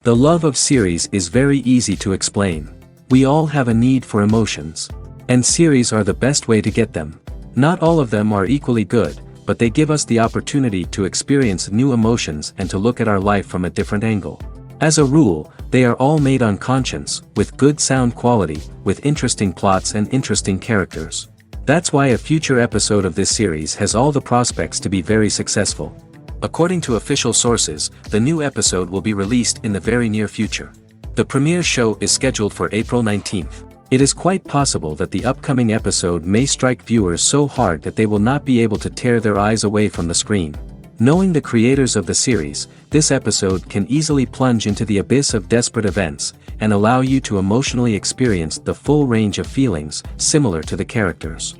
The love of series is very easy to explain. We all have a need for emotions. And series are the best way to get them. Not all of them are equally good, but they give us the opportunity to experience new emotions and to look at our life from a different angle. As a rule, they are all made on conscience, with good sound quality, with interesting plots and interesting characters. That's why a future episode of this series has all the prospects to be very successful. According to official sources, the new episode will be released in the very near future. The premiere show is scheduled for April 19th. It is quite possible that the upcoming episode may strike viewers so hard that they will not be able to tear their eyes away from the screen. Knowing the creators of the series, this episode can easily plunge into the abyss of desperate events, and allow you to emotionally experience the full range of feelings, similar to the characters.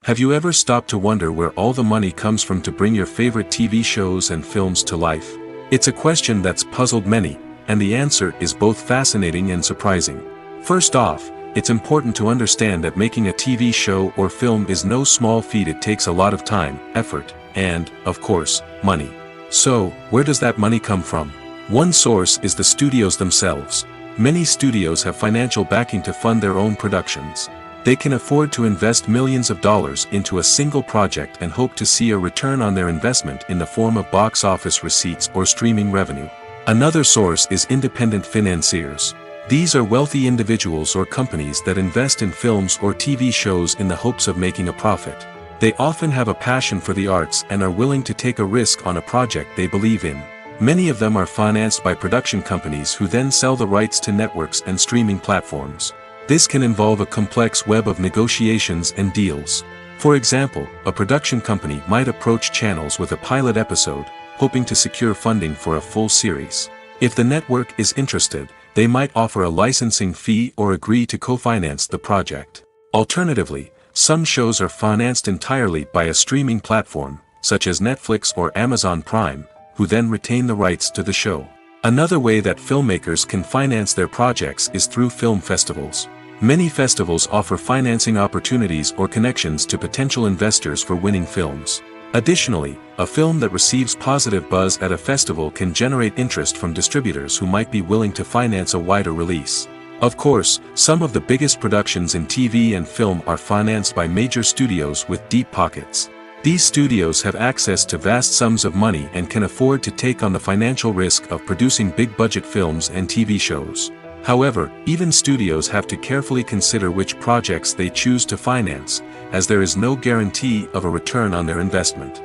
Have you ever stopped to wonder where all the money comes from to bring your favorite TV shows and films to life? It's a question that's puzzled many, and the answer is both fascinating and surprising. First off, it's important to understand that making a TV show or film is no small feat. It takes a lot of time, effort, and, of course, money. So, where does that money come from? One source is the studios themselves. Many studios have financial backing to fund their own productions. They can afford to invest millions of dollars into a single project and hope to see a return on their investment in the form of box office receipts or streaming revenue. Another source is independent financiers. These are wealthy individuals or companies that invest in films or TV shows in the hopes of making a profit. They often have a passion for the arts and are willing to take a risk on a project they believe in. Many of them are financed by production companies who then sell the rights to networks and streaming platforms. This can involve a complex web of negotiations and deals. For example, a production company might approach channels with a pilot episode, hoping to secure funding for a full series. If the network is interested, they might offer a licensing fee or agree to co-finance the project. Alternatively, some shows are financed entirely by a streaming platform, such as Netflix or Amazon Prime, who then retain the rights to the show. Another way that filmmakers can finance their projects is through film festivals. Many festivals offer financing opportunities or connections to potential investors for winning films. Additionally, a film that receives positive buzz at a festival can generate interest from distributors who might be willing to finance a wider release. Of course, some of the biggest productions in TV and film are financed by major studios with deep pockets. These studios have access to vast sums of money and can afford to take on the financial risk of producing big-budget films and TV shows. However, even studios have to carefully consider which projects they choose to finance, as there is no guarantee of a return on their investment.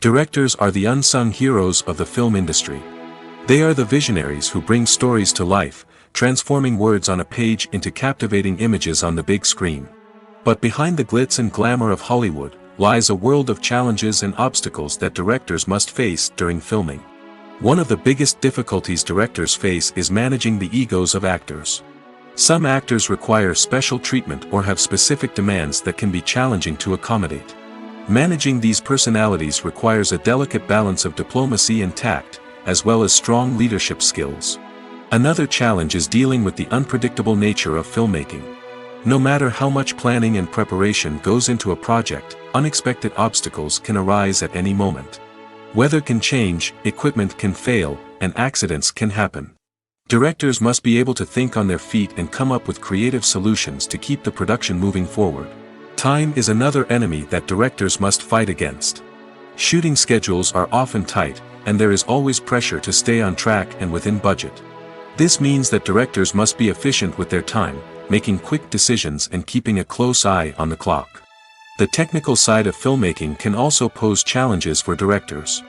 Directors are the unsung heroes of the film industry. They are the visionaries who bring stories to life, transforming words on a page into captivating images on the big screen. But behind the glitz and glamour of Hollywood lies a world of challenges and obstacles that directors must face during filming. One of the biggest difficulties directors face is managing the egos of actors. Some actors require special treatment or have specific demands that can be challenging to accommodate. Managing these personalities requires a delicate balance of diplomacy and tact, as well as strong leadership skills. Another challenge is dealing with the unpredictable nature of filmmaking. No matter how much planning and preparation goes into a project, unexpected obstacles can arise at any moment. Weather can change, equipment can fail, and accidents can happen. Directors must be able to think on their feet and come up with creative solutions to keep the production moving forward. Time is another enemy that directors must fight against. Shooting schedules are often tight, and there is always pressure to stay on track and within budget. This means that directors must be efficient with their time, making quick decisions and keeping a close eye on the clock. The technical side of filmmaking can also pose challenges for directors.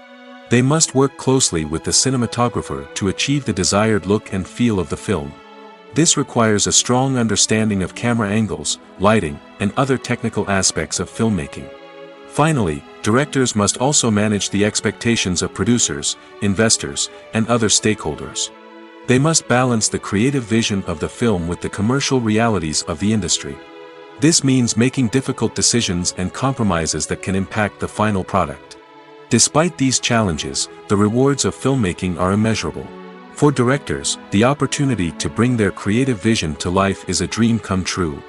They must work closely with the cinematographer to achieve the desired look and feel of the film. This requires a strong understanding of camera angles, lighting, and other technical aspects of filmmaking. Finally, directors must also manage the expectations of producers, investors, and other stakeholders. They must balance the creative vision of the film with the commercial realities of the industry. This means making difficult decisions and compromises that can impact the final product. Despite these challenges, the rewards of filmmaking are immeasurable. For directors, the opportunity to bring their creative vision to life is a dream come true.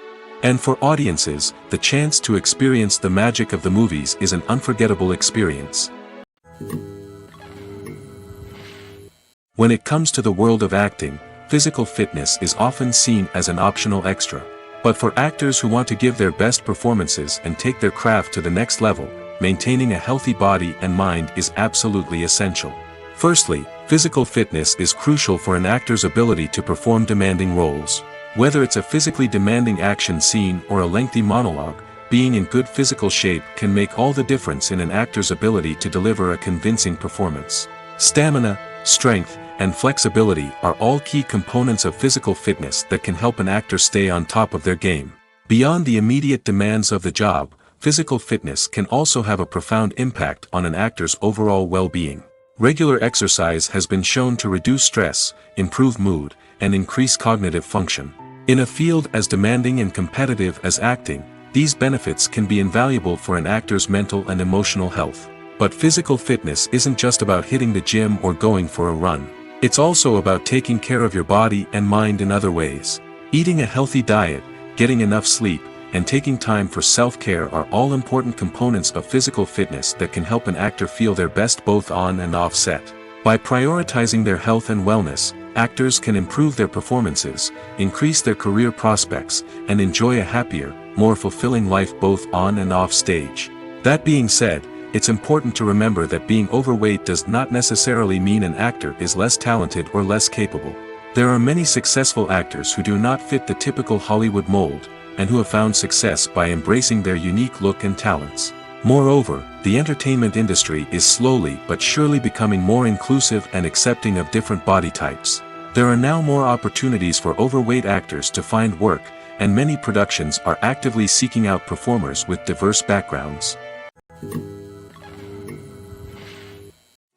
And for audiences, the chance to experience the magic of the movies is an unforgettable experience. When it comes to the world of acting, physical fitness is often seen as an optional extra. But for actors who want to give their best performances and take their craft to the next level, maintaining a healthy body and mind is absolutely essential. Firstly, physical fitness is crucial for an actor's ability to perform demanding roles. Whether it's a physically demanding action scene or a lengthy monologue, being in good physical shape can make all the difference in an actor's ability to deliver a convincing performance. Stamina, strength, and flexibility are all key components of physical fitness that can help an actor stay on top of their game. Beyond the immediate demands of the job, physical fitness can also have a profound impact on an actor's overall well-being. Regular exercise has been shown to reduce stress, improve mood, and increase cognitive function. In a field as demanding and competitive as acting, these benefits can be invaluable for an actor's mental and emotional health. But physical fitness isn't just about hitting the gym or going for a run. It's also about taking care of your body and mind in other ways. Eating a healthy diet, getting enough sleep, and taking time for self-care are all important components of physical fitness that can help an actor feel their best both on and off set. By prioritizing their health and wellness, actors can improve their performances, increase their career prospects, and enjoy a happier, more fulfilling life both on and off stage. That being said, it's important to remember that being overweight does not necessarily mean an actor is less talented or less capable. There are many successful actors who do not fit the typical Hollywood mold, and who have found success by embracing their unique look and talents. Moreover, the entertainment industry is slowly but surely becoming more inclusive and accepting of different body types. There are now more opportunities for overweight actors to find work, and many productions are actively seeking out performers with diverse backgrounds.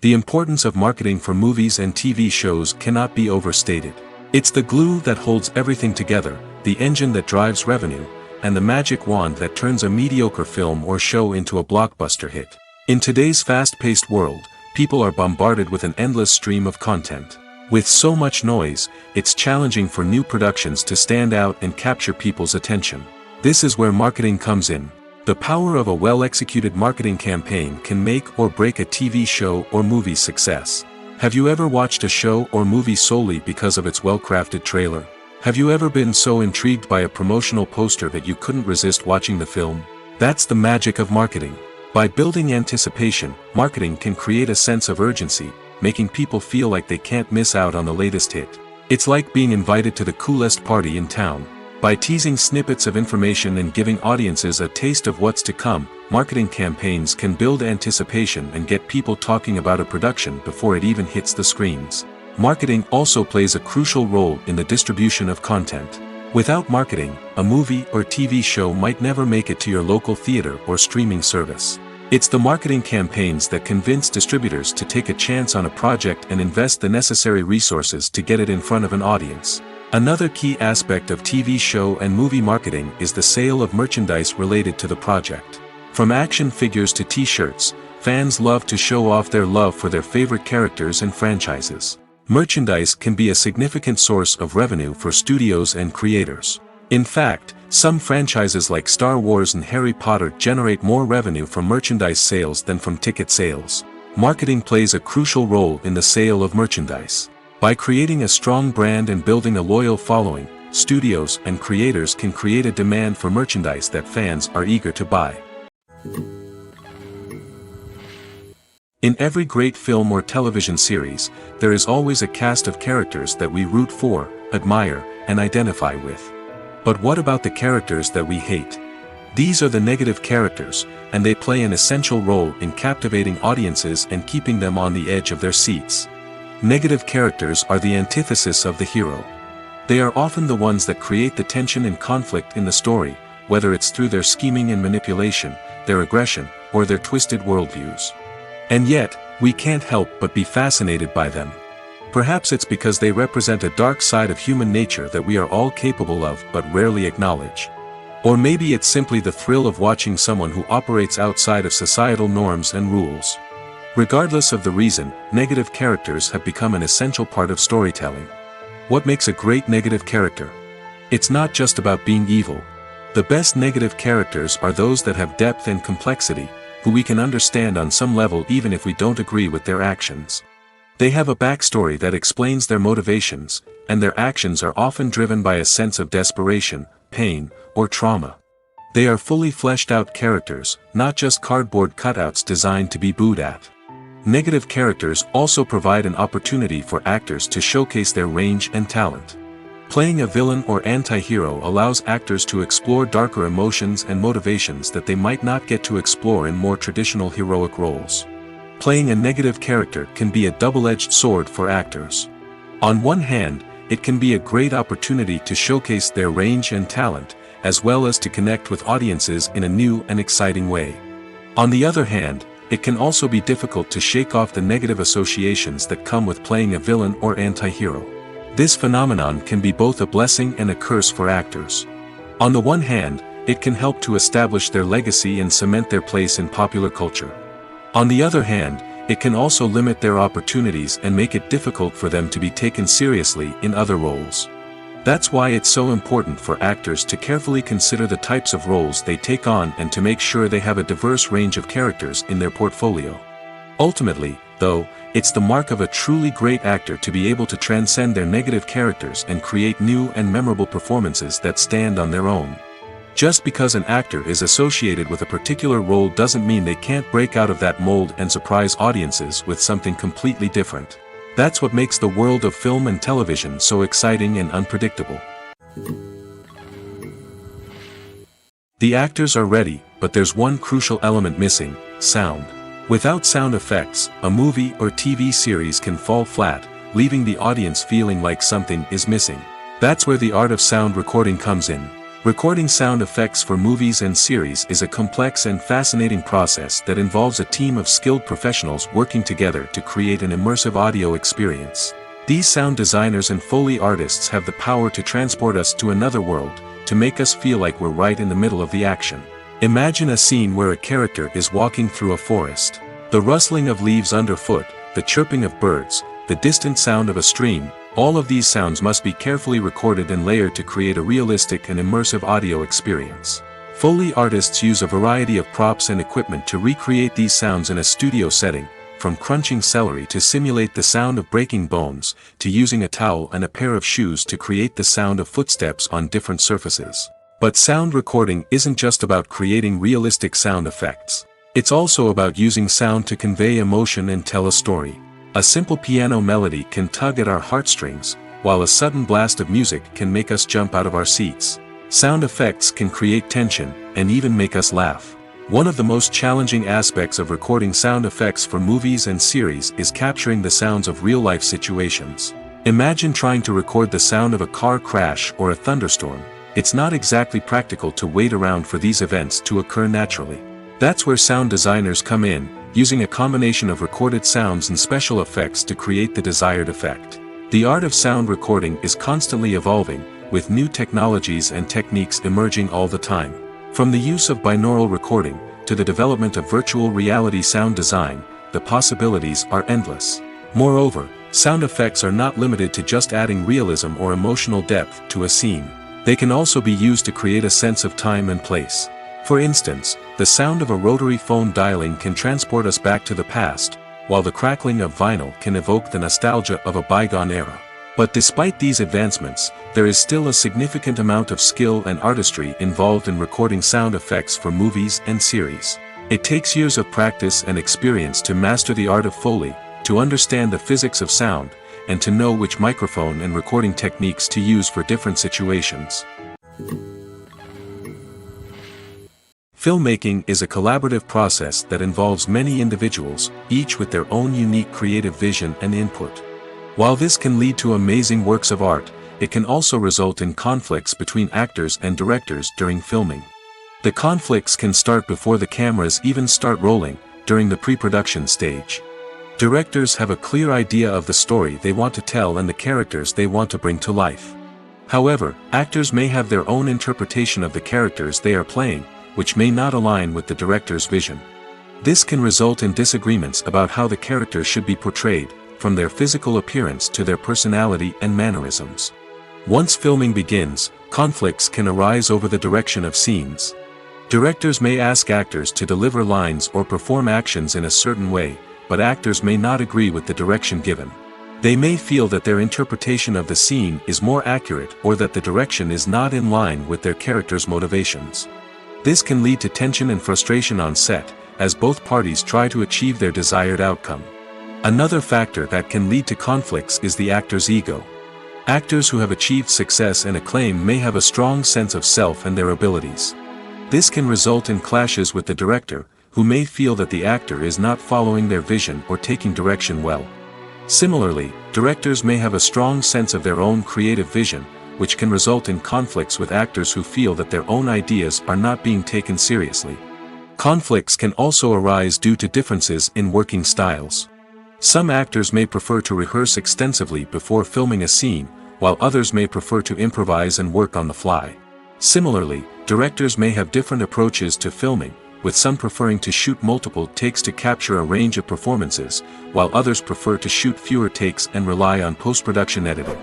The importance of marketing for movies and TV shows cannot be overstated. It's the glue that holds everything together, the engine that drives revenue, and the magic wand that turns a mediocre film or show into a blockbuster hit. In today's fast-paced world, people are bombarded with an endless stream of content. With so much noise, it's challenging for new productions to stand out and capture people's attention. This is where marketing comes in. The power of a well-executed marketing campaign can make or break a TV show or movie's success. Have you ever watched a show or movie solely because of its well-crafted trailer? Have you ever been so intrigued by a promotional poster that you couldn't resist watching the film? That's the magic of marketing. By building anticipation, marketing can create a sense of urgency, making people feel like they can't miss out on the latest hit. It's like being invited to the coolest party in town. By teasing snippets of information and giving audiences a taste of what's to come, marketing campaigns can build anticipation and get people talking about a production before it even hits the screens. Marketing also plays a crucial role in the distribution of content. Without marketing, a movie or TV show might never make it to your local theater or streaming service. It's the marketing campaigns that convince distributors to take a chance on a project and invest the necessary resources to get it in front of an audience. Another key aspect of TV show and movie marketing is the sale of merchandise related to the project. From action figures to t-shirts, fans love to show off their love for their favorite characters and franchises. Merchandise can be a significant source of revenue for studios and creators. In fact, some franchises like Star Wars and Harry Potter generate more revenue from merchandise sales than from ticket sales. Marketing plays a crucial role in the sale of merchandise. By creating a strong brand and building a loyal following, studios and creators can create a demand for merchandise that fans are eager to buy. In every great film or television series, there is always a cast of characters that we root for, admire, and identify with. But what about the characters that we hate? These are the negative characters, and they play an essential role in captivating audiences and keeping them on the edge of their seats. Negative characters are the antithesis of the hero. They are often the ones that create the tension and conflict in the story, whether it's through their scheming and manipulation, their aggression, or their twisted worldviews. And yet, we can't help but be fascinated by them. Perhaps it's because they represent a dark side of human nature that we are all capable of but rarely acknowledge. Or maybe it's simply the thrill of watching someone who operates outside of societal norms and rules. Regardless of the reason, negative characters have become an essential part of storytelling. What makes a great negative character? It's not just about being evil. The best negative characters are those that have depth and complexity, who we can understand on some level even if we don't agree with their actions. They have a backstory that explains their motivations, and their actions are often driven by a sense of desperation, pain, or trauma. They are fully fleshed out characters, not just cardboard cutouts designed to be booed at. Negative characters also provide an opportunity for actors to showcase their range and talent. Playing a villain or anti-hero allows actors to explore darker emotions and motivations that they might not get to explore in more traditional heroic roles. Playing a negative character can be a double-edged sword for actors. On one hand, it can be a great opportunity to showcase their range and talent, as well as to connect with audiences in a new and exciting way. On the other hand, it can also be difficult to shake off the negative associations that come with playing a villain or anti-hero. This phenomenon can be both a blessing and a curse for actors. On the one hand, it can help to establish their legacy and cement their place in popular culture. On the other hand, it can also limit their opportunities and make it difficult for them to be taken seriously in other roles. That's why it's so important for actors to carefully consider the types of roles they take on and to make sure they have a diverse range of characters in their portfolio. Ultimately, though, it's the mark of a truly great actor to be able to transcend their negative characters and create new and memorable performances that stand on their own. Just because an actor is associated with a particular role doesn't mean they can't break out of that mold and surprise audiences with something completely different. That's what makes the world of film and television so exciting and unpredictable. The actors are ready, but there's one crucial element missing: sound. Without sound effects, a movie or TV series can fall flat, leaving the audience feeling like something is missing. That's where the art of sound recording comes in. Recording sound effects for movies and series is a complex and fascinating process that involves a team of skilled professionals working together to create an immersive audio experience. These sound designers and Foley artists have the power to transport us to another world, to make us feel like we're right in the middle of the action. Imagine a scene where a character is walking through a forest. The rustling of leaves underfoot, the chirping of birds, the distant sound of a stream, all of these sounds must be carefully recorded and layered to create a realistic and immersive audio experience. Foley artists use a variety of props and equipment to recreate these sounds in a studio setting, from crunching celery to simulate the sound of breaking bones, to using a towel and a pair of shoes to create the sound of footsteps on different surfaces. But sound recording isn't just about creating realistic sound effects. It's also about using sound to convey emotion and tell a story. A simple piano melody can tug at our heartstrings, while a sudden blast of music can make us jump out of our seats. Sound effects can create tension, and even make us laugh. One of the most challenging aspects of recording sound effects for movies and series is capturing the sounds of real-life situations. Imagine trying to record the sound of a car crash or a thunderstorm. It's not exactly practical to wait around for these events to occur naturally. That's where sound designers come in, using a combination of recorded sounds and special effects to create the desired effect. The art of sound recording is constantly evolving, with new technologies and techniques emerging all the time. From the use of binaural recording, to the development of virtual reality sound design, the possibilities are endless. Moreover, sound effects are not limited to just adding realism or emotional depth to a scene. They can also be used to create a sense of time and place. For instance, the sound of a rotary phone dialing can transport us back to the past, while the crackling of vinyl can evoke the nostalgia of a bygone era. But despite these advancements, there is still a significant amount of skill and artistry involved in recording sound effects for movies and series. It takes years of practice and experience to master the art of Foley, to understand the physics of sound, and to know which microphone and recording techniques to use for different situations. Filmmaking is a collaborative process that involves many individuals, each with their own unique creative vision and input. While this can lead to amazing works of art, it can also result in conflicts between actors and directors during filming. The conflicts can start before the cameras even start rolling, during the pre-production stage. Directors have a clear idea of the story they want to tell and the characters they want to bring to life. However, actors may have their own interpretation of the characters they are playing, which may not align with the director's vision. This can result in disagreements about how the characters should be portrayed, from their physical appearance to their personality and mannerisms. Once filming begins, conflicts can arise over the direction of scenes. Directors may ask actors to deliver lines or perform actions in a certain way, but actors may not agree with the direction given. They may feel that their interpretation of the scene is more accurate or that the direction is not in line with their character's motivations. This can lead to tension and frustration on set, as both parties try to achieve their desired outcome. Another factor that can lead to conflicts is the actor's ego. Actors who have achieved success and acclaim may have a strong sense of self and their abilities. This can result in clashes with the director, who may feel that the actor is not following their vision or taking direction well. Similarly, directors may have a strong sense of their own creative vision, which can result in conflicts with actors who feel that their own ideas are not being taken seriously. Conflicts can also arise due to differences in working styles. Some actors may prefer to rehearse extensively before filming a scene, while others may prefer to improvise and work on the fly. Similarly, directors may have different approaches to filming, with some preferring to shoot multiple takes to capture a range of performances, while others prefer to shoot fewer takes and rely on post-production editing.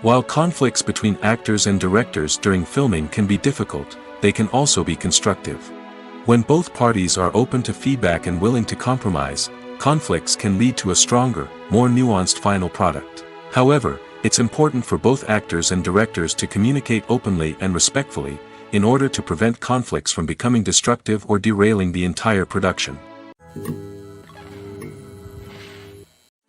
While conflicts between actors and directors during filming can be difficult, they can also be constructive. When both parties are open to feedback and willing to compromise, conflicts can lead to a stronger, more nuanced final product. However, it's important for both actors and directors to communicate openly and respectfully, in order to prevent conflicts from becoming destructive or derailing the entire production.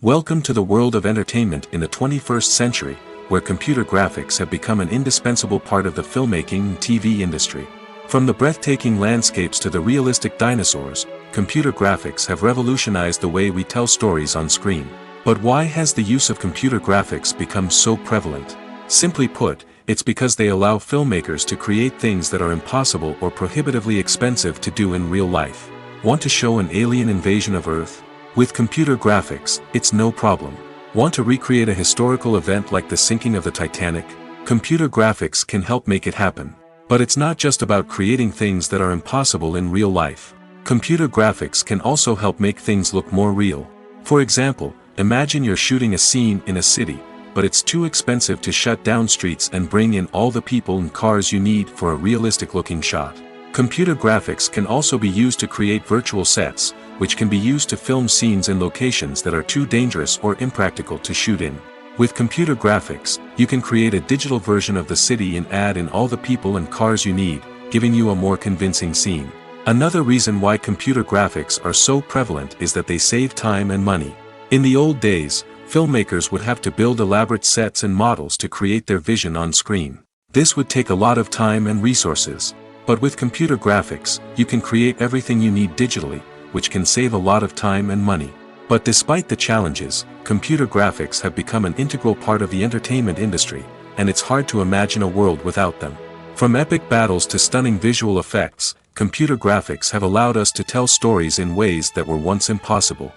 Welcome to the world of entertainment in the 21st century, where computer graphics have become an indispensable part of the filmmaking and TV industry. From the breathtaking landscapes to the realistic dinosaurs, computer graphics have revolutionized the way we tell stories on screen. But why has the use of computer graphics become so prevalent? Simply put, it's because they allow filmmakers to create things that are impossible or prohibitively expensive to do in real life. Want to show an alien invasion of Earth? With computer graphics, it's no problem. Want to recreate a historical event like the sinking of the Titanic? Computer graphics can help make it happen. But it's not just about creating things that are impossible in real life. Computer graphics can also help make things look more real. For example, imagine you're shooting a scene in a city, but it's too expensive to shut down streets and bring in all the people and cars you need for a realistic-looking shot. Computer graphics can also be used to create virtual sets, which can be used to film scenes in locations that are too dangerous or impractical to shoot in. With computer graphics, you can create a digital version of the city and add in all the people and cars you need, giving you a more convincing scene. Another reason why computer graphics are so prevalent is that they save time and money. In the old days, filmmakers would have to build elaborate sets and models to create their vision on screen. This would take a lot of time and resources. But with computer graphics, you can create everything you need digitally, which can save a lot of time and money. But despite the challenges, computer graphics have become an integral part of the entertainment industry, and it's hard to imagine a world without them. From epic battles to stunning visual effects, computer graphics have allowed us to tell stories in ways that were once impossible.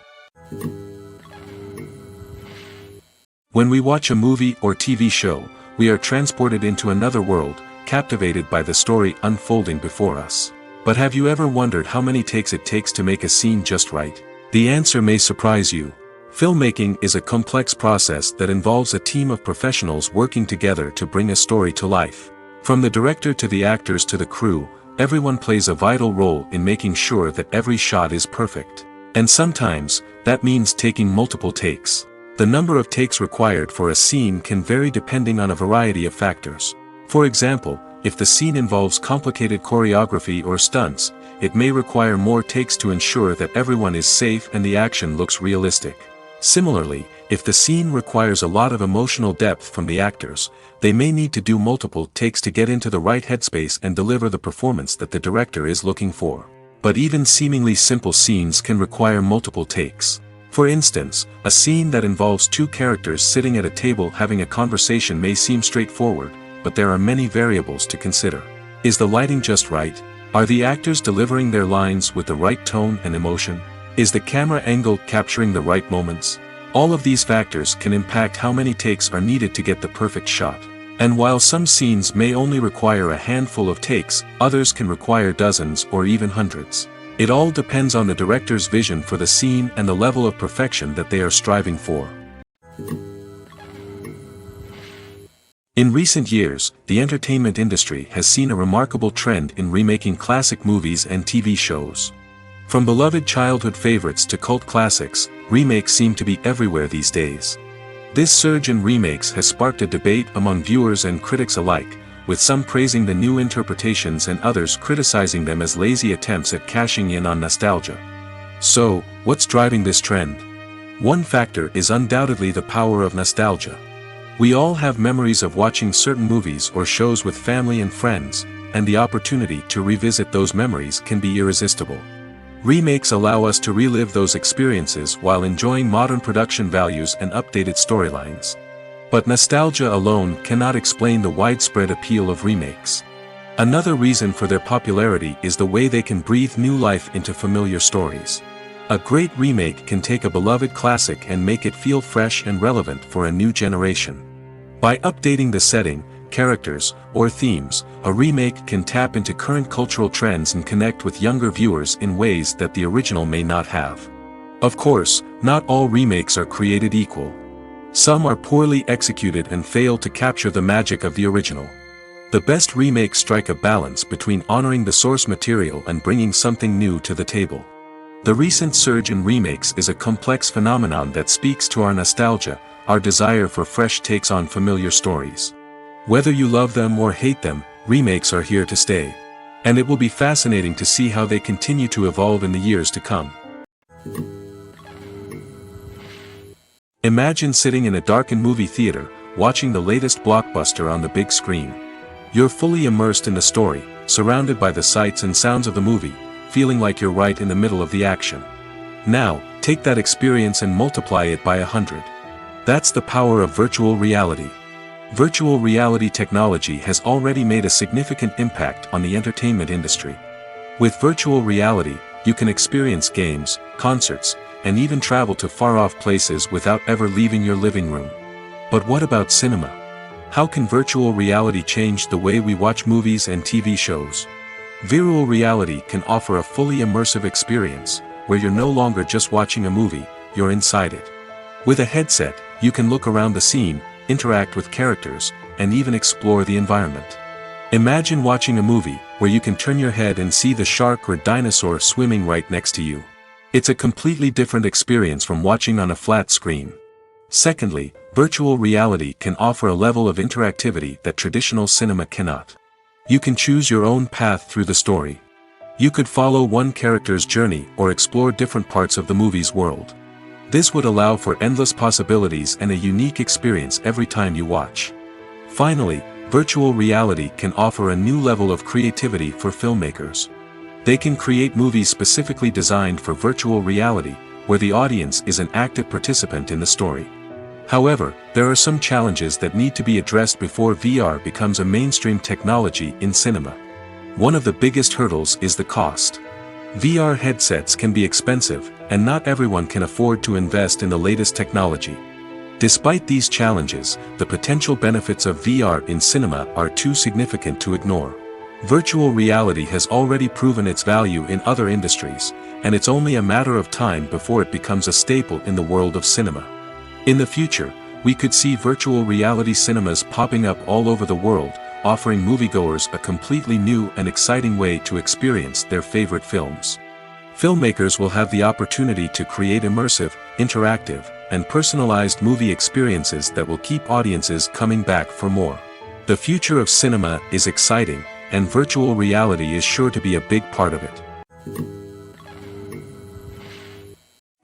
When we watch a movie or TV show, we are transported into another world, captivated by the story unfolding before us. But have you ever wondered how many takes it takes to make a scene just right? The answer may surprise you. Filmmaking is a complex process that involves a team of professionals working together to bring a story to life. From the director to the actors to the crew, everyone plays a vital role in making sure that every shot is perfect. And sometimes, that means taking multiple takes. The number of takes required for a scene can vary depending on a variety of factors. For example, if the scene involves complicated choreography or stunts, it may require more takes to ensure that everyone is safe and the action looks realistic. Similarly, if the scene requires a lot of emotional depth from the actors, they may need to do multiple takes to get into the right headspace and deliver the performance that the director is looking for. But even seemingly simple scenes can require multiple takes. For instance, a scene that involves two characters sitting at a table having a conversation may seem straightforward, but there are many variables to consider. Is the lighting just right? Are the actors delivering their lines with the right tone and emotion? Is the camera angle capturing the right moments? All of these factors can impact how many takes are needed to get the perfect shot. And while some scenes may only require a handful of takes, others can require dozens or even hundreds. It all depends on the director's vision for the scene and the level of perfection that they are striving for. In recent years, the entertainment industry has seen a remarkable trend in remaking classic movies and TV shows. From beloved childhood favorites to cult classics, remakes seem to be everywhere these days. This surge in remakes has sparked a debate among viewers and critics alike, with some praising the new interpretations and others criticizing them as lazy attempts at cashing in on nostalgia. So, what's driving this trend? One factor is undoubtedly the power of nostalgia. We all have memories of watching certain movies or shows with family and friends, and the opportunity to revisit those memories can be irresistible. Remakes allow us to relive those experiences while enjoying modern production values and updated storylines. But nostalgia alone cannot explain the widespread appeal of remakes. Another reason for their popularity is the way they can breathe new life into familiar stories. A great remake can take a beloved classic and make it feel fresh and relevant for a new generation. By updating the setting, characters, or themes, a remake can tap into current cultural trends and connect with younger viewers in ways that the original may not have. Of course, not all remakes are created equal. Some are poorly executed and fail to capture the magic of the original. The best remakes strike a balance between honoring the source material and bringing something new to the table. The recent surge in remakes is a complex phenomenon that speaks to our nostalgia, our desire for fresh takes on familiar stories. Whether you love them or hate them, remakes are here to stay. And it will be fascinating to see how they continue to evolve in the years to come. Imagine sitting in a darkened movie theater, watching the latest blockbuster on the big screen. You're fully immersed in the story, surrounded by the sights and sounds of the movie, feeling like you're right in the middle of the action. Now, take that experience and multiply it by 100. That's the power of virtual reality. Virtual reality technology has already made a significant impact on the entertainment industry. With virtual reality, you can experience games, concerts, and even travel to far-off places without ever leaving your living room. But what about cinema? How can virtual reality change the way we watch movies and TV shows? Virtual reality can offer a fully immersive experience, where you're no longer just watching a movie, you're inside it. With a headset, you can look around the scene, interact with characters, and even explore the environment. Imagine watching a movie where you can turn your head and see the shark or dinosaur swimming right next to you. It's a completely different experience from watching on a flat screen. Secondly, virtual reality can offer a level of interactivity that traditional cinema cannot. You can choose your own path through the story. You could follow one character's journey or explore different parts of the movie's world. This would allow for endless possibilities and a unique experience every time you watch. Finally, virtual reality can offer a new level of creativity for filmmakers. They can create movies specifically designed for virtual reality, where the audience is an active participant in the story. However, there are some challenges that need to be addressed before VR becomes a mainstream technology in cinema. One of the biggest hurdles is the cost. VR headsets can be expensive, and not everyone can afford to invest in the latest technology. Despite these challenges, the potential benefits of VR in cinema are too significant to ignore. Virtual reality has already proven its value in other industries, and it's only a matter of time before it becomes a staple in the world of cinema. In the future, we could see virtual reality cinemas popping up all over the world, offering moviegoers a completely new and exciting way to experience their favorite films. Filmmakers will have the opportunity to create immersive, interactive, and personalized movie experiences that will keep audiences coming back for more. The future of cinema is exciting, and virtual reality is sure to be a big part of it.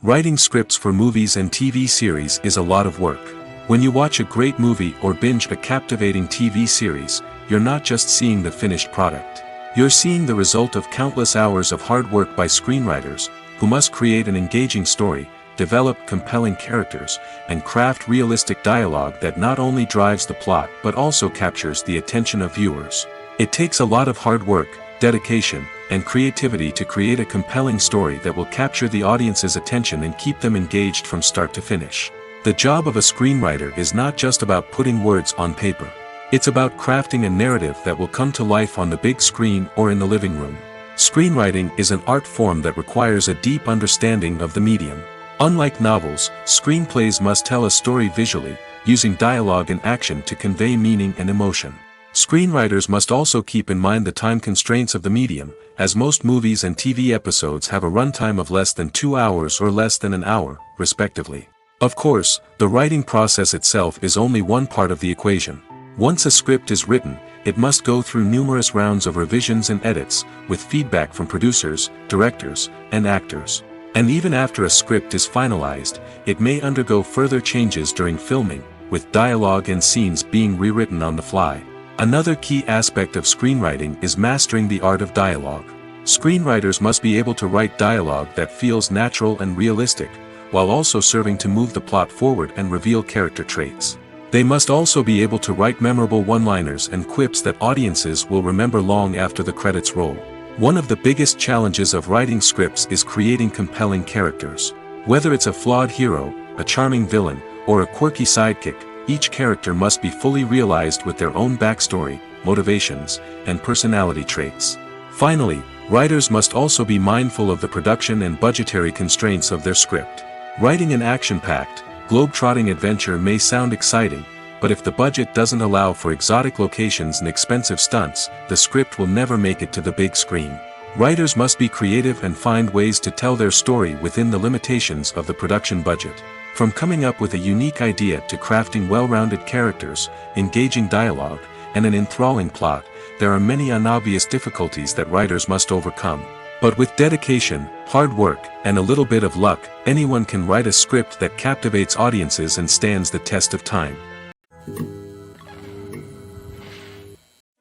Writing scripts for movies and TV series is a lot of work. When you watch a great movie or binge a captivating TV series, you're not just seeing the finished product. You're seeing the result of countless hours of hard work by screenwriters, who must create an engaging story, develop compelling characters, and craft realistic dialogue that not only drives the plot but also captures the attention of viewers. It takes a lot of hard work, dedication, and creativity to create a compelling story that will capture the audience's attention and keep them engaged from start to finish. The job of a screenwriter is not just about putting words on paper. It's about crafting a narrative that will come to life on the big screen or in the living room. Screenwriting is an art form that requires a deep understanding of the medium. Unlike novels, screenplays must tell a story visually, using dialogue and action to convey meaning and emotion. Screenwriters must also keep in mind the time constraints of the medium, as most movies and TV episodes have a runtime of less than 2 hours or less than an hour, respectively. Of course, the writing process itself is only one part of the equation. Once a script is written, it must go through numerous rounds of revisions and edits, with feedback from producers, directors, and actors. And even after a script is finalized, it may undergo further changes during filming, with dialogue and scenes being rewritten on the fly. Another key aspect of screenwriting is mastering the art of dialogue. Screenwriters must be able to write dialogue that feels natural and realistic, while also serving to move the plot forward and reveal character traits. They must also be able to write memorable one-liners and quips that audiences will remember long after the credits roll. One of the biggest challenges of writing scripts is creating compelling characters. Whether it's a flawed hero, a charming villain, or a quirky sidekick, each character must be fully realized with their own backstory, motivations, and personality traits. Finally, writers must also be mindful of the production and budgetary constraints of their script. Writing an action-packed, globe-trotting adventure may sound exciting, but if the budget doesn't allow for exotic locations and expensive stunts, the script will never make it to the big screen. Writers must be creative and find ways to tell their story within the limitations of the production budget. From coming up with a unique idea to crafting well-rounded characters, engaging dialogue, and an enthralling plot, there are many unobvious difficulties that writers must overcome. But with dedication, hard work, and a little bit of luck, anyone can write a script that captivates audiences and stands the test of time.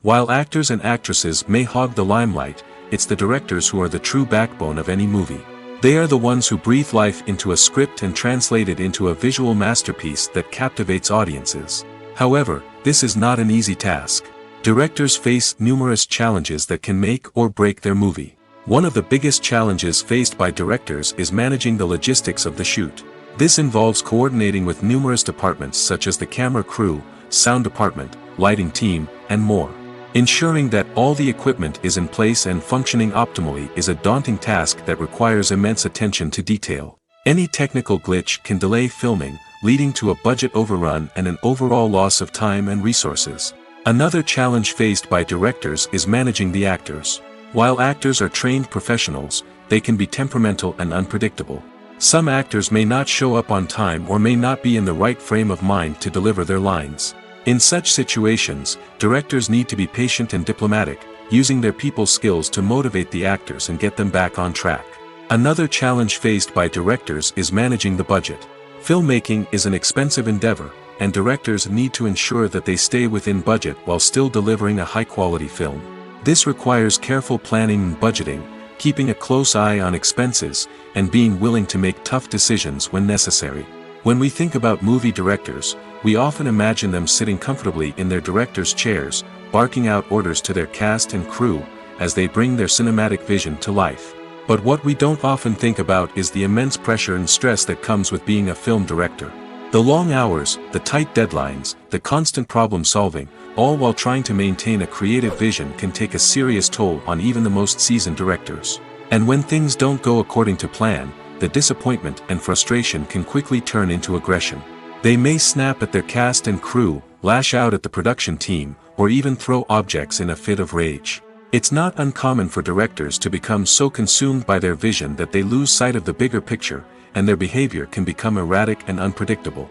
While actors and actresses may hog the limelight, it's the directors who are the true backbone of any movie. They are the ones who breathe life into a script and translate it into a visual masterpiece that captivates audiences. However, this is not an easy task. Directors face numerous challenges that can make or break their movie. One of the biggest challenges faced by directors is managing the logistics of the shoot. This involves coordinating with numerous departments such as the camera crew, sound department, lighting team, and more. Ensuring that all the equipment is in place and functioning optimally is a daunting task that requires immense attention to detail. Any technical glitch can delay filming, leading to a budget overrun and an overall loss of time and resources. Another challenge faced by directors is managing the actors. While actors are trained professionals, they can be temperamental and unpredictable. Some actors may not show up on time or may not be in the right frame of mind to deliver their lines. In such situations, directors need to be patient and diplomatic, using their people skills to motivate the actors and get them back on track. Another challenge faced by directors is managing the budget. Filmmaking is an expensive endeavor, and directors need to ensure that they stay within budget while still delivering a high-quality film. This requires careful planning and budgeting, keeping a close eye on expenses, and being willing to make tough decisions when necessary. When we think about movie directors, we often imagine them sitting comfortably in their director's chairs, barking out orders to their cast and crew, as they bring their cinematic vision to life. But what we don't often think about is the immense pressure and stress that comes with being a film director. The long hours, the tight deadlines, the constant problem solving, all while trying to maintain a creative vision can take a serious toll on even the most seasoned directors. And when things don't go according to plan, the disappointment and frustration can quickly turn into aggression. They may snap at their cast and crew, lash out at the production team, or even throw objects in a fit of rage. It's not uncommon for directors to become so consumed by their vision that they lose sight of the bigger picture, and their behavior can become erratic and unpredictable.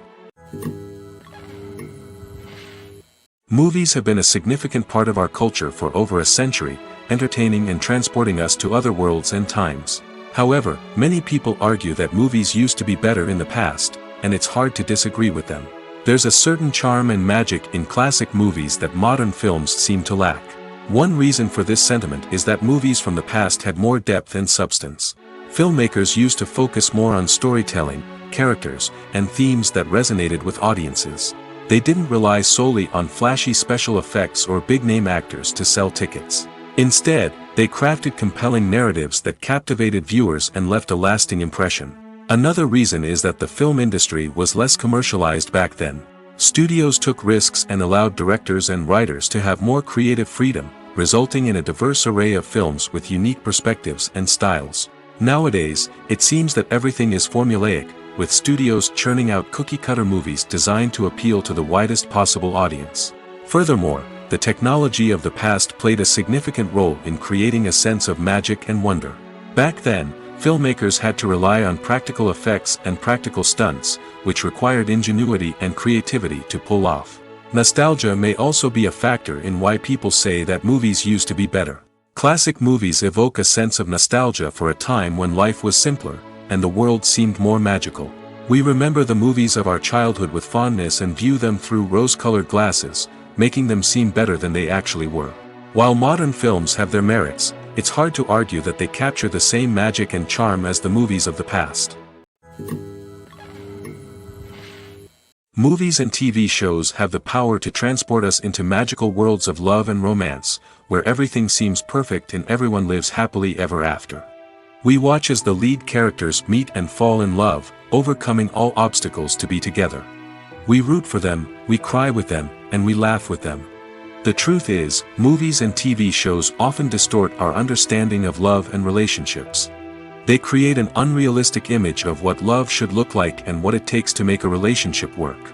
Movies have been a significant part of our culture for over a century, entertaining and transporting us to other worlds and times. However, many people argue that movies used to be better in the past, and it's hard to disagree with them. There's a certain charm and magic in classic movies that modern films seem to lack. One reason for this sentiment is that movies from the past had more depth and substance. Filmmakers used to focus more on storytelling, characters, and themes that resonated with audiences. They didn't rely solely on flashy special effects or big-name actors to sell tickets. Instead, they crafted compelling narratives that captivated viewers and left a lasting impression. Another reason is that the film industry was less commercialized back then. Studios took risks and allowed directors and writers to have more creative freedom, resulting in a diverse array of films with unique perspectives and styles. Nowadays, it seems that everything is formulaic, with studios churning out cookie-cutter movies designed to appeal to the widest possible audience. Furthermore, the technology of the past played a significant role in creating a sense of magic and wonder. Back then, filmmakers had to rely on practical effects and practical stunts, which required ingenuity and creativity to pull off. Nostalgia may also be a factor in why people say that movies used to be better. Classic movies evoke a sense of nostalgia for a time when life was simpler, and the world seemed more magical. We remember the movies of our childhood with fondness and view them through rose-colored glasses, making them seem better than they actually were. While modern films have their merits, it's hard to argue that they capture the same magic and charm as the movies of the past. Movies and TV shows have the power to transport us into magical worlds of love and romance, where everything seems perfect and everyone lives happily ever after. We watch as the lead characters meet and fall in love, overcoming all obstacles to be together. We root for them, we cry with them, and we laugh with them. The truth is, movies and TV shows often distort our understanding of love and relationships. They create an unrealistic image of what love should look like and what it takes to make a relationship work.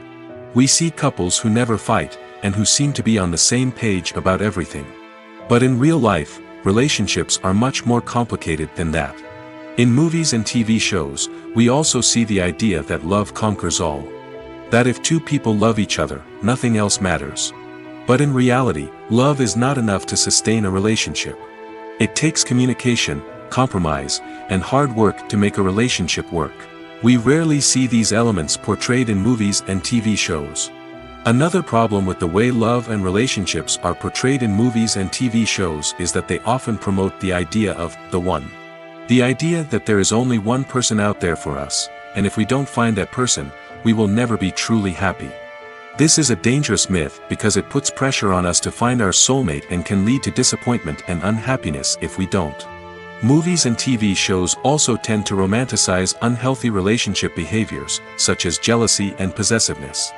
We see couples who never fight, and who seem to be on the same page about everything. But in real life, relationships are much more complicated than that. In movies and TV shows, we also see the idea that love conquers all. That if two people love each other, nothing else matters. But in reality, love is not enough to sustain a relationship. It takes communication, compromise, and hard work to make a relationship work. We rarely see these elements portrayed in movies and TV shows. Another problem with the way love and relationships are portrayed in movies and TV shows is that they often promote the idea of the one. The idea that there is only one person out there for us, and if we don't find that person, we will never be truly happy. This is a dangerous myth because it puts pressure on us to find our soulmate and can lead to disappointment and unhappiness if we don't. Movies and TV shows also tend to romanticize unhealthy relationship behaviors, such as jealousy and possessiveness.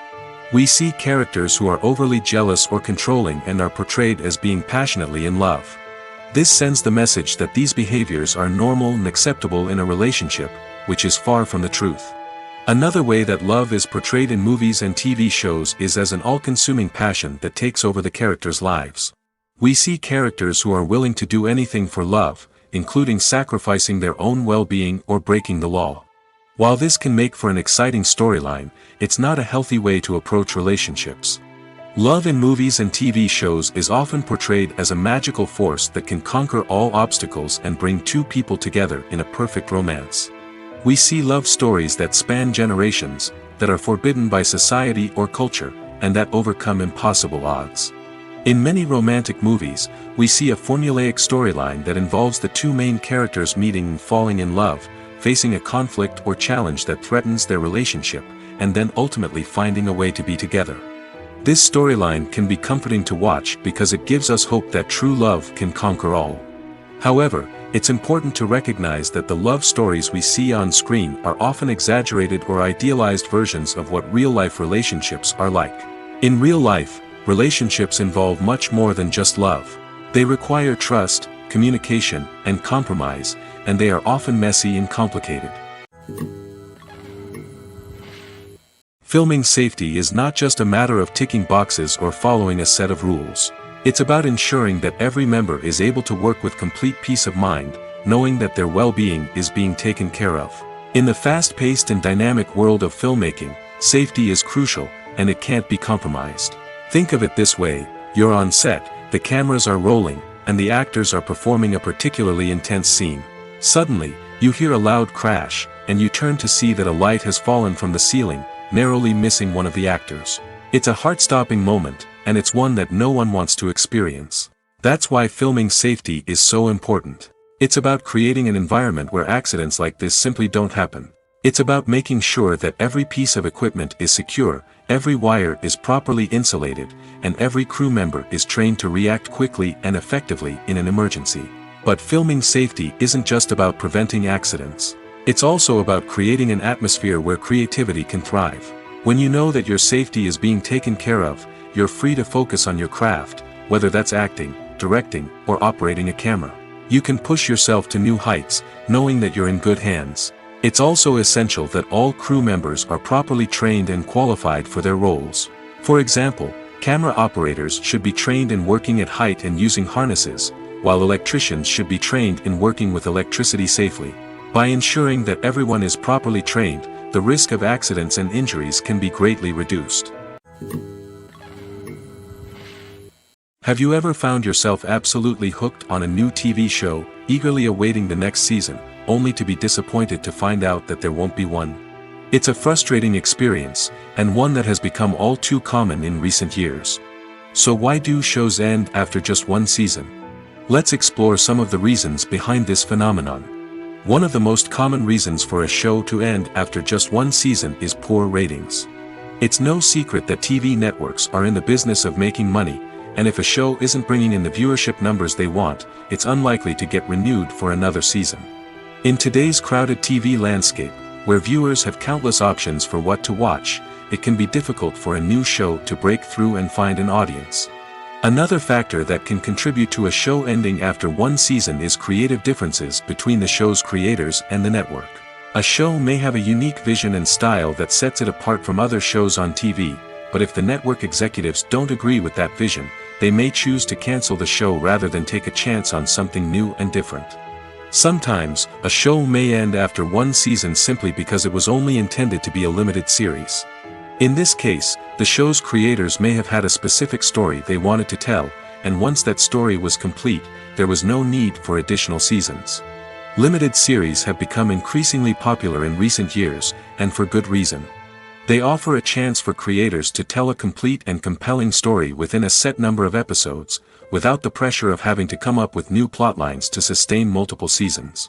We see characters who are overly jealous or controlling and are portrayed as being passionately in love. This sends the message that these behaviors are normal and acceptable in a relationship, which is far from the truth. Another way that love is portrayed in movies and TV shows is as an all-consuming passion that takes over the characters' lives. We see characters who are willing to do anything for love, including sacrificing their own well-being or breaking the law. While this can make for an exciting storyline, it's not a healthy way to approach relationships. Love in movies and TV shows is often portrayed as a magical force that can conquer all obstacles and bring two people together in a perfect romance. We see love stories that span generations, that are forbidden by society or culture, and that overcome impossible odds. In many romantic movies, we see a formulaic storyline that involves the two main characters meeting and falling in love, facing a conflict or challenge that threatens their relationship, and then ultimately finding a way to be together. This storyline can be comforting to watch because it gives us hope that true love can conquer all. However, it's important to recognize that the love stories we see on screen are often exaggerated or idealized versions of what real-life relationships are like. In real life, relationships involve much more than just love. They require trust, communication, and compromise, and they are often messy and complicated. Filming safety is not just a matter of ticking boxes or following a set of rules. It's about ensuring that every member is able to work with complete peace of mind, knowing that their well-being is being taken care of. In the fast-paced and dynamic world of filmmaking, safety is crucial, and it can't be compromised. Think of it this way: you're on set, the cameras are rolling, and the actors are performing a particularly intense scene. Suddenly, you hear a loud crash, and you turn to see that a light has fallen from the ceiling, narrowly missing one of the actors. It's a heart-stopping moment, and it's one that no one wants to experience. That's why filming safety is so important. It's about creating an environment where accidents like this simply don't happen. It's about making sure that every piece of equipment is secure, every wire is properly insulated, and every crew member is trained to react quickly and effectively in an emergency. But filming safety isn't just about preventing accidents. It's also about creating an atmosphere where creativity can thrive. When you know that your safety is being taken care of, you're free to focus on your craft, whether that's acting, directing, or operating a camera. You can push yourself to new heights, knowing that you're in good hands. It's also essential that all crew members are properly trained and qualified for their roles. For example, camera operators should be trained in working at height and using harnesses, while electricians should be trained in working with electricity safely. By ensuring that everyone is properly trained, the risk of accidents and injuries can be greatly reduced. Have you ever found yourself absolutely hooked on a new TV show, eagerly awaiting the next season, only to be disappointed to find out that there won't be one? It's a frustrating experience, and one that has become all too common in recent years. So why do shows end after just one season? Let's explore some of the reasons behind this phenomenon. One of the most common reasons for a show to end after just one season is poor ratings. It's no secret that TV networks are in the business of making money, and if a show isn't bringing in the viewership numbers they want, it's unlikely to get renewed for another season. In today's crowded TV landscape, where viewers have countless options for what to watch, it can be difficult for a new show to break through and find an audience. Another factor that can contribute to a show ending after one season is creative differences between the show's creators and the network. A show may have a unique vision and style that sets it apart from other shows on TV, but if the network executives don't agree with that vision, they may choose to cancel the show rather than take a chance on something new and different. Sometimes, a show may end after one season simply because it was only intended to be a limited series. In this case, the show's creators may have had a specific story they wanted to tell, and once that story was complete, there was no need for additional seasons. Limited series have become increasingly popular in recent years, and for good reason. They offer a chance for creators to tell a complete and compelling story within a set number of episodes, without the pressure of having to come up with new plotlines to sustain multiple seasons.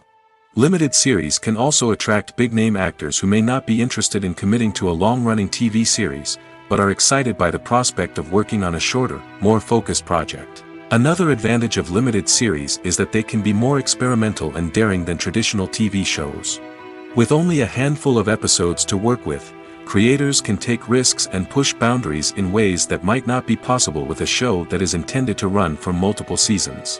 Limited series can also attract big-name actors who may not be interested in committing to a long-running TV series, but are excited by the prospect of working on a shorter, more focused project. Another advantage of limited series is that they can be more experimental and daring than traditional TV shows. With only a handful of episodes to work with, creators can take risks and push boundaries in ways that might not be possible with a show that is intended to run for multiple seasons.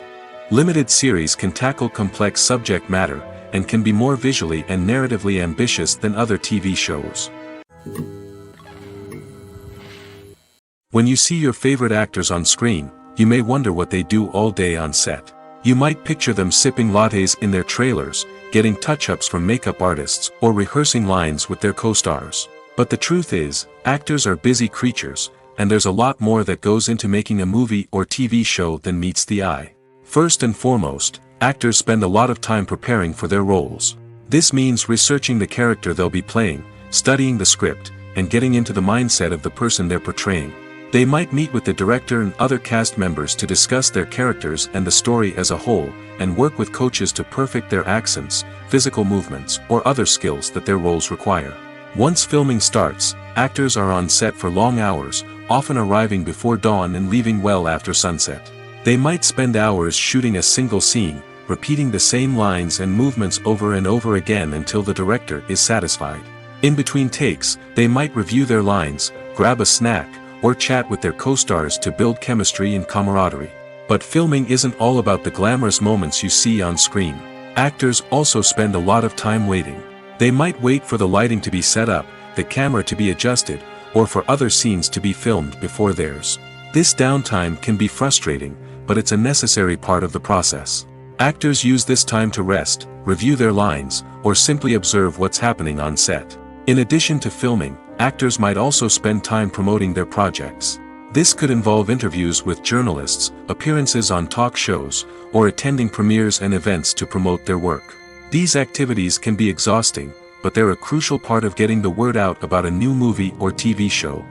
Limited series can tackle complex subject matter, and can be more visually and narratively ambitious than other TV shows. When you see your favorite actors on screen, you may wonder what they do all day on set. You might picture them sipping lattes in their trailers, getting touch-ups from makeup artists, or rehearsing lines with their co-stars. But the truth is, actors are busy creatures, and there's a lot more that goes into making a movie or TV show than meets the eye. First and foremost, actors spend a lot of time preparing for their roles. This means researching the character they'll be playing, studying the script, and getting into the mindset of the person they're portraying. They might meet with the director and other cast members to discuss their characters and the story as a whole, and work with coaches to perfect their accents, physical movements, or other skills that their roles require. Once filming starts, actors are on set for long hours, often arriving before dawn and leaving well after sunset. They might spend hours shooting a single scene, repeating the same lines and movements over and over again until the director is satisfied. In between takes, they might review their lines, grab a snack, or chat with their co-stars to build chemistry and camaraderie. But filming isn't all about the glamorous moments you see on screen. Actors also spend a lot of time waiting. They might wait for the lighting to be set up, the camera to be adjusted, or for other scenes to be filmed before theirs. This downtime can be frustrating, but it's a necessary part of the process. Actors use this time to rest, review their lines, or simply observe what's happening on set. In addition to filming, actors might also spend time promoting their projects. This could involve interviews with journalists, appearances on talk shows, or attending premieres and events to promote their work. These activities can be exhausting, but they're a crucial part of getting the word out about a new movie or TV show.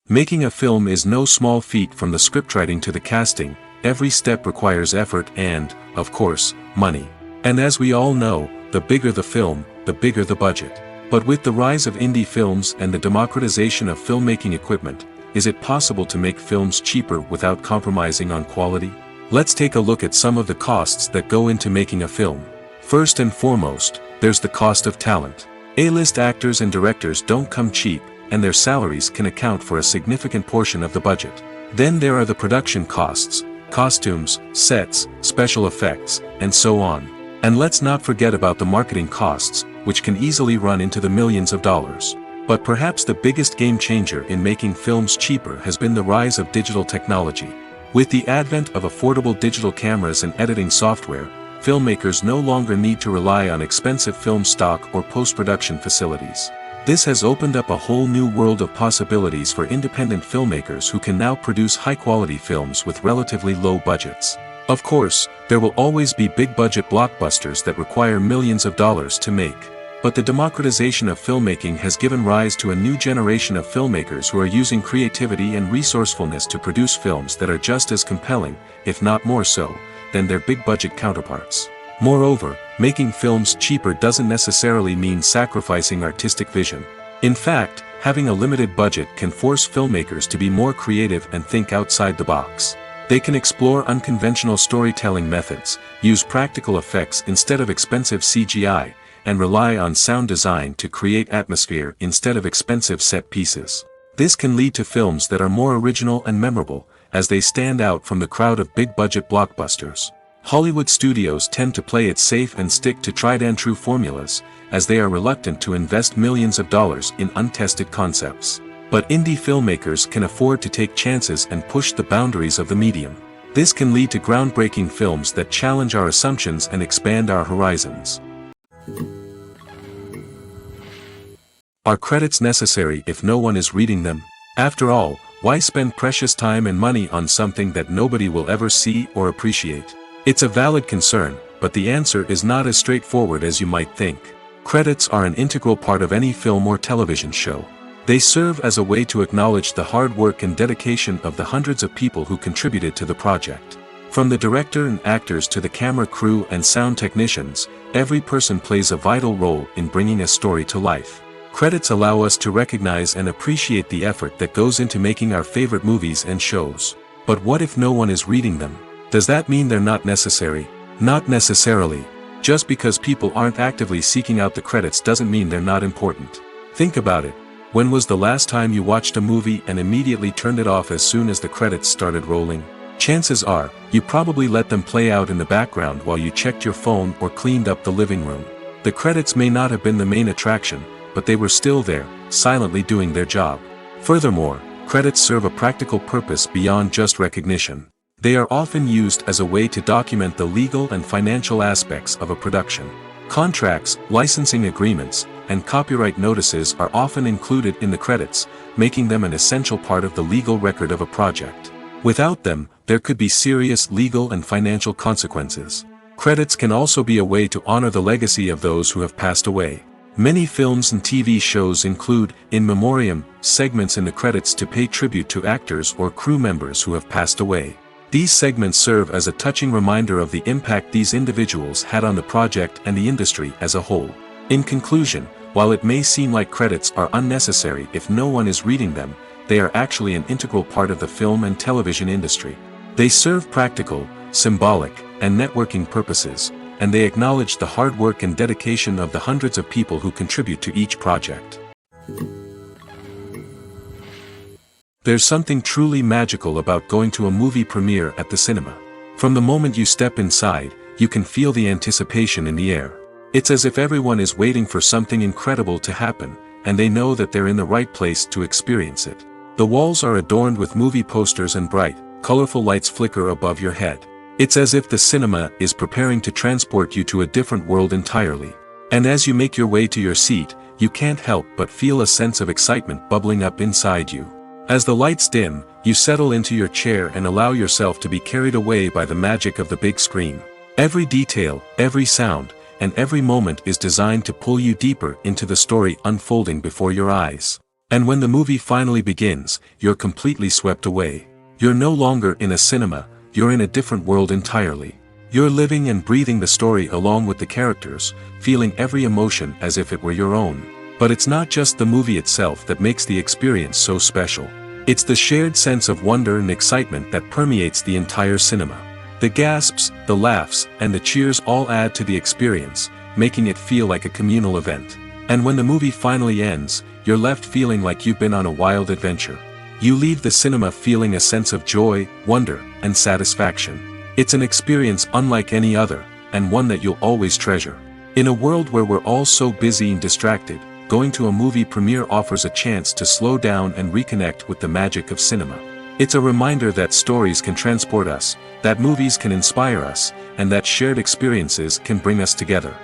Making a film is no small feat. From the scriptwriting to the casting, every step requires effort and, of course, money. And as we all know, the bigger the film, the bigger the budget. But with the rise of indie films and the democratization of filmmaking equipment, is it possible to make films cheaper without compromising on quality? Let's take a look at some of the costs that go into making a film. First and foremost, there's the cost of talent. A-list actors and directors don't come cheap, and their salaries can account for a significant portion of the budget. Then there are the production costs, costumes, sets, special effects, and so on. And let's not forget about the marketing costs, which can easily run into the millions of dollars. But perhaps the biggest game changer in making films cheaper has been the rise of digital technology. With the advent of affordable digital cameras and editing software, filmmakers no longer need to rely on expensive film stock or post-production facilities. This has opened up a whole new world of possibilities for independent filmmakers who can now produce high-quality films with relatively low budgets. Of course, there will always be big-budget blockbusters that require millions of dollars to make. But the democratization of filmmaking has given rise to a new generation of filmmakers who are using creativity and resourcefulness to produce films that are just as compelling, if not more so, than their big-budget counterparts. Moreover, making films cheaper doesn't necessarily mean sacrificing artistic vision. In fact, having a limited budget can force filmmakers to be more creative and think outside the box. They can explore unconventional storytelling methods, use practical effects instead of expensive CGI, and rely on sound design to create atmosphere instead of expensive set pieces. This can lead to films that are more original and memorable, as they stand out from the crowd of big-budget blockbusters. Hollywood studios tend to play it safe and stick to tried-and-true formulas, as they are reluctant to invest millions of dollars in untested concepts. But indie filmmakers can afford to take chances and push the boundaries of the medium. This can lead to groundbreaking films that challenge our assumptions and expand our horizons. Are credits necessary if no one is reading them? After all, why spend precious time and money on something that nobody will ever see or appreciate? It's a valid concern, but the answer is not as straightforward as you might think. Credits are an integral part of any film or television show. They serve as a way to acknowledge the hard work and dedication of the hundreds of people who contributed to the project. From the director and actors to the camera crew and sound technicians, every person plays a vital role in bringing a story to life. Credits allow us to recognize and appreciate the effort that goes into making our favorite movies and shows. But what if no one is reading them? Does that mean they're not necessary? Not necessarily. Just because people aren't actively seeking out the credits doesn't mean they're not important. Think about it. When was the last time you watched a movie and immediately turned it off as soon as the credits started rolling? Chances are, you probably let them play out in the background while you checked your phone or cleaned up the living room. The credits may not have been the main attraction, but they were still there, silently doing their job. Furthermore, credits serve a practical purpose beyond just recognition. They are often used as a way to document the legal and financial aspects of a production. Contracts, licensing agreements, and copyright notices are often included in the credits, making them an essential part of the legal record of a project. Without them, there could be serious legal and financial consequences. Credits can also be a way to honor the legacy of those who have passed away. Many films and TV shows include, in memoriam, segments in the credits to pay tribute to actors or crew members who have passed away. These segments serve as a touching reminder of the impact these individuals had on the project and the industry as a whole. In conclusion, while it may seem like credits are unnecessary if no one is reading them, they are actually an integral part of the film and television industry. They serve practical, symbolic, and networking purposes, and they acknowledge the hard work and dedication of the hundreds of people who contribute to each project. There's something truly magical about going to a movie premiere at the cinema. From the moment you step inside, you can feel the anticipation in the air. It's as if everyone is waiting for something incredible to happen, and they know that they're in the right place to experience it. The walls are adorned with movie posters and bright, colorful lights flicker above your head. It's as if the cinema is preparing to transport you to a different world entirely. And as you make your way to your seat, you can't help but feel a sense of excitement bubbling up inside you. As the lights dim, you settle into your chair and allow yourself to be carried away by the magic of the big screen. Every detail, every sound, and every moment is designed to pull you deeper into the story unfolding before your eyes. And when the movie finally begins, you're completely swept away. You're no longer in a cinema, you're in a different world entirely. You're living and breathing the story along with the characters, feeling every emotion as if it were your own. But it's not just the movie itself that makes the experience so special. It's the shared sense of wonder and excitement that permeates the entire cinema. The gasps, the laughs, and the cheers all add to the experience, making it feel like a communal event. And when the movie finally ends, you're left feeling like you've been on a wild adventure. You leave the cinema feeling a sense of joy, wonder, and satisfaction. It's an experience unlike any other, and one that you'll always treasure. In a world where we're all so busy and distracted, going to a movie premiere offers a chance to slow down and reconnect with the magic of cinema. It's a reminder that stories can transport us, that movies can inspire us, and that shared experiences can bring us together.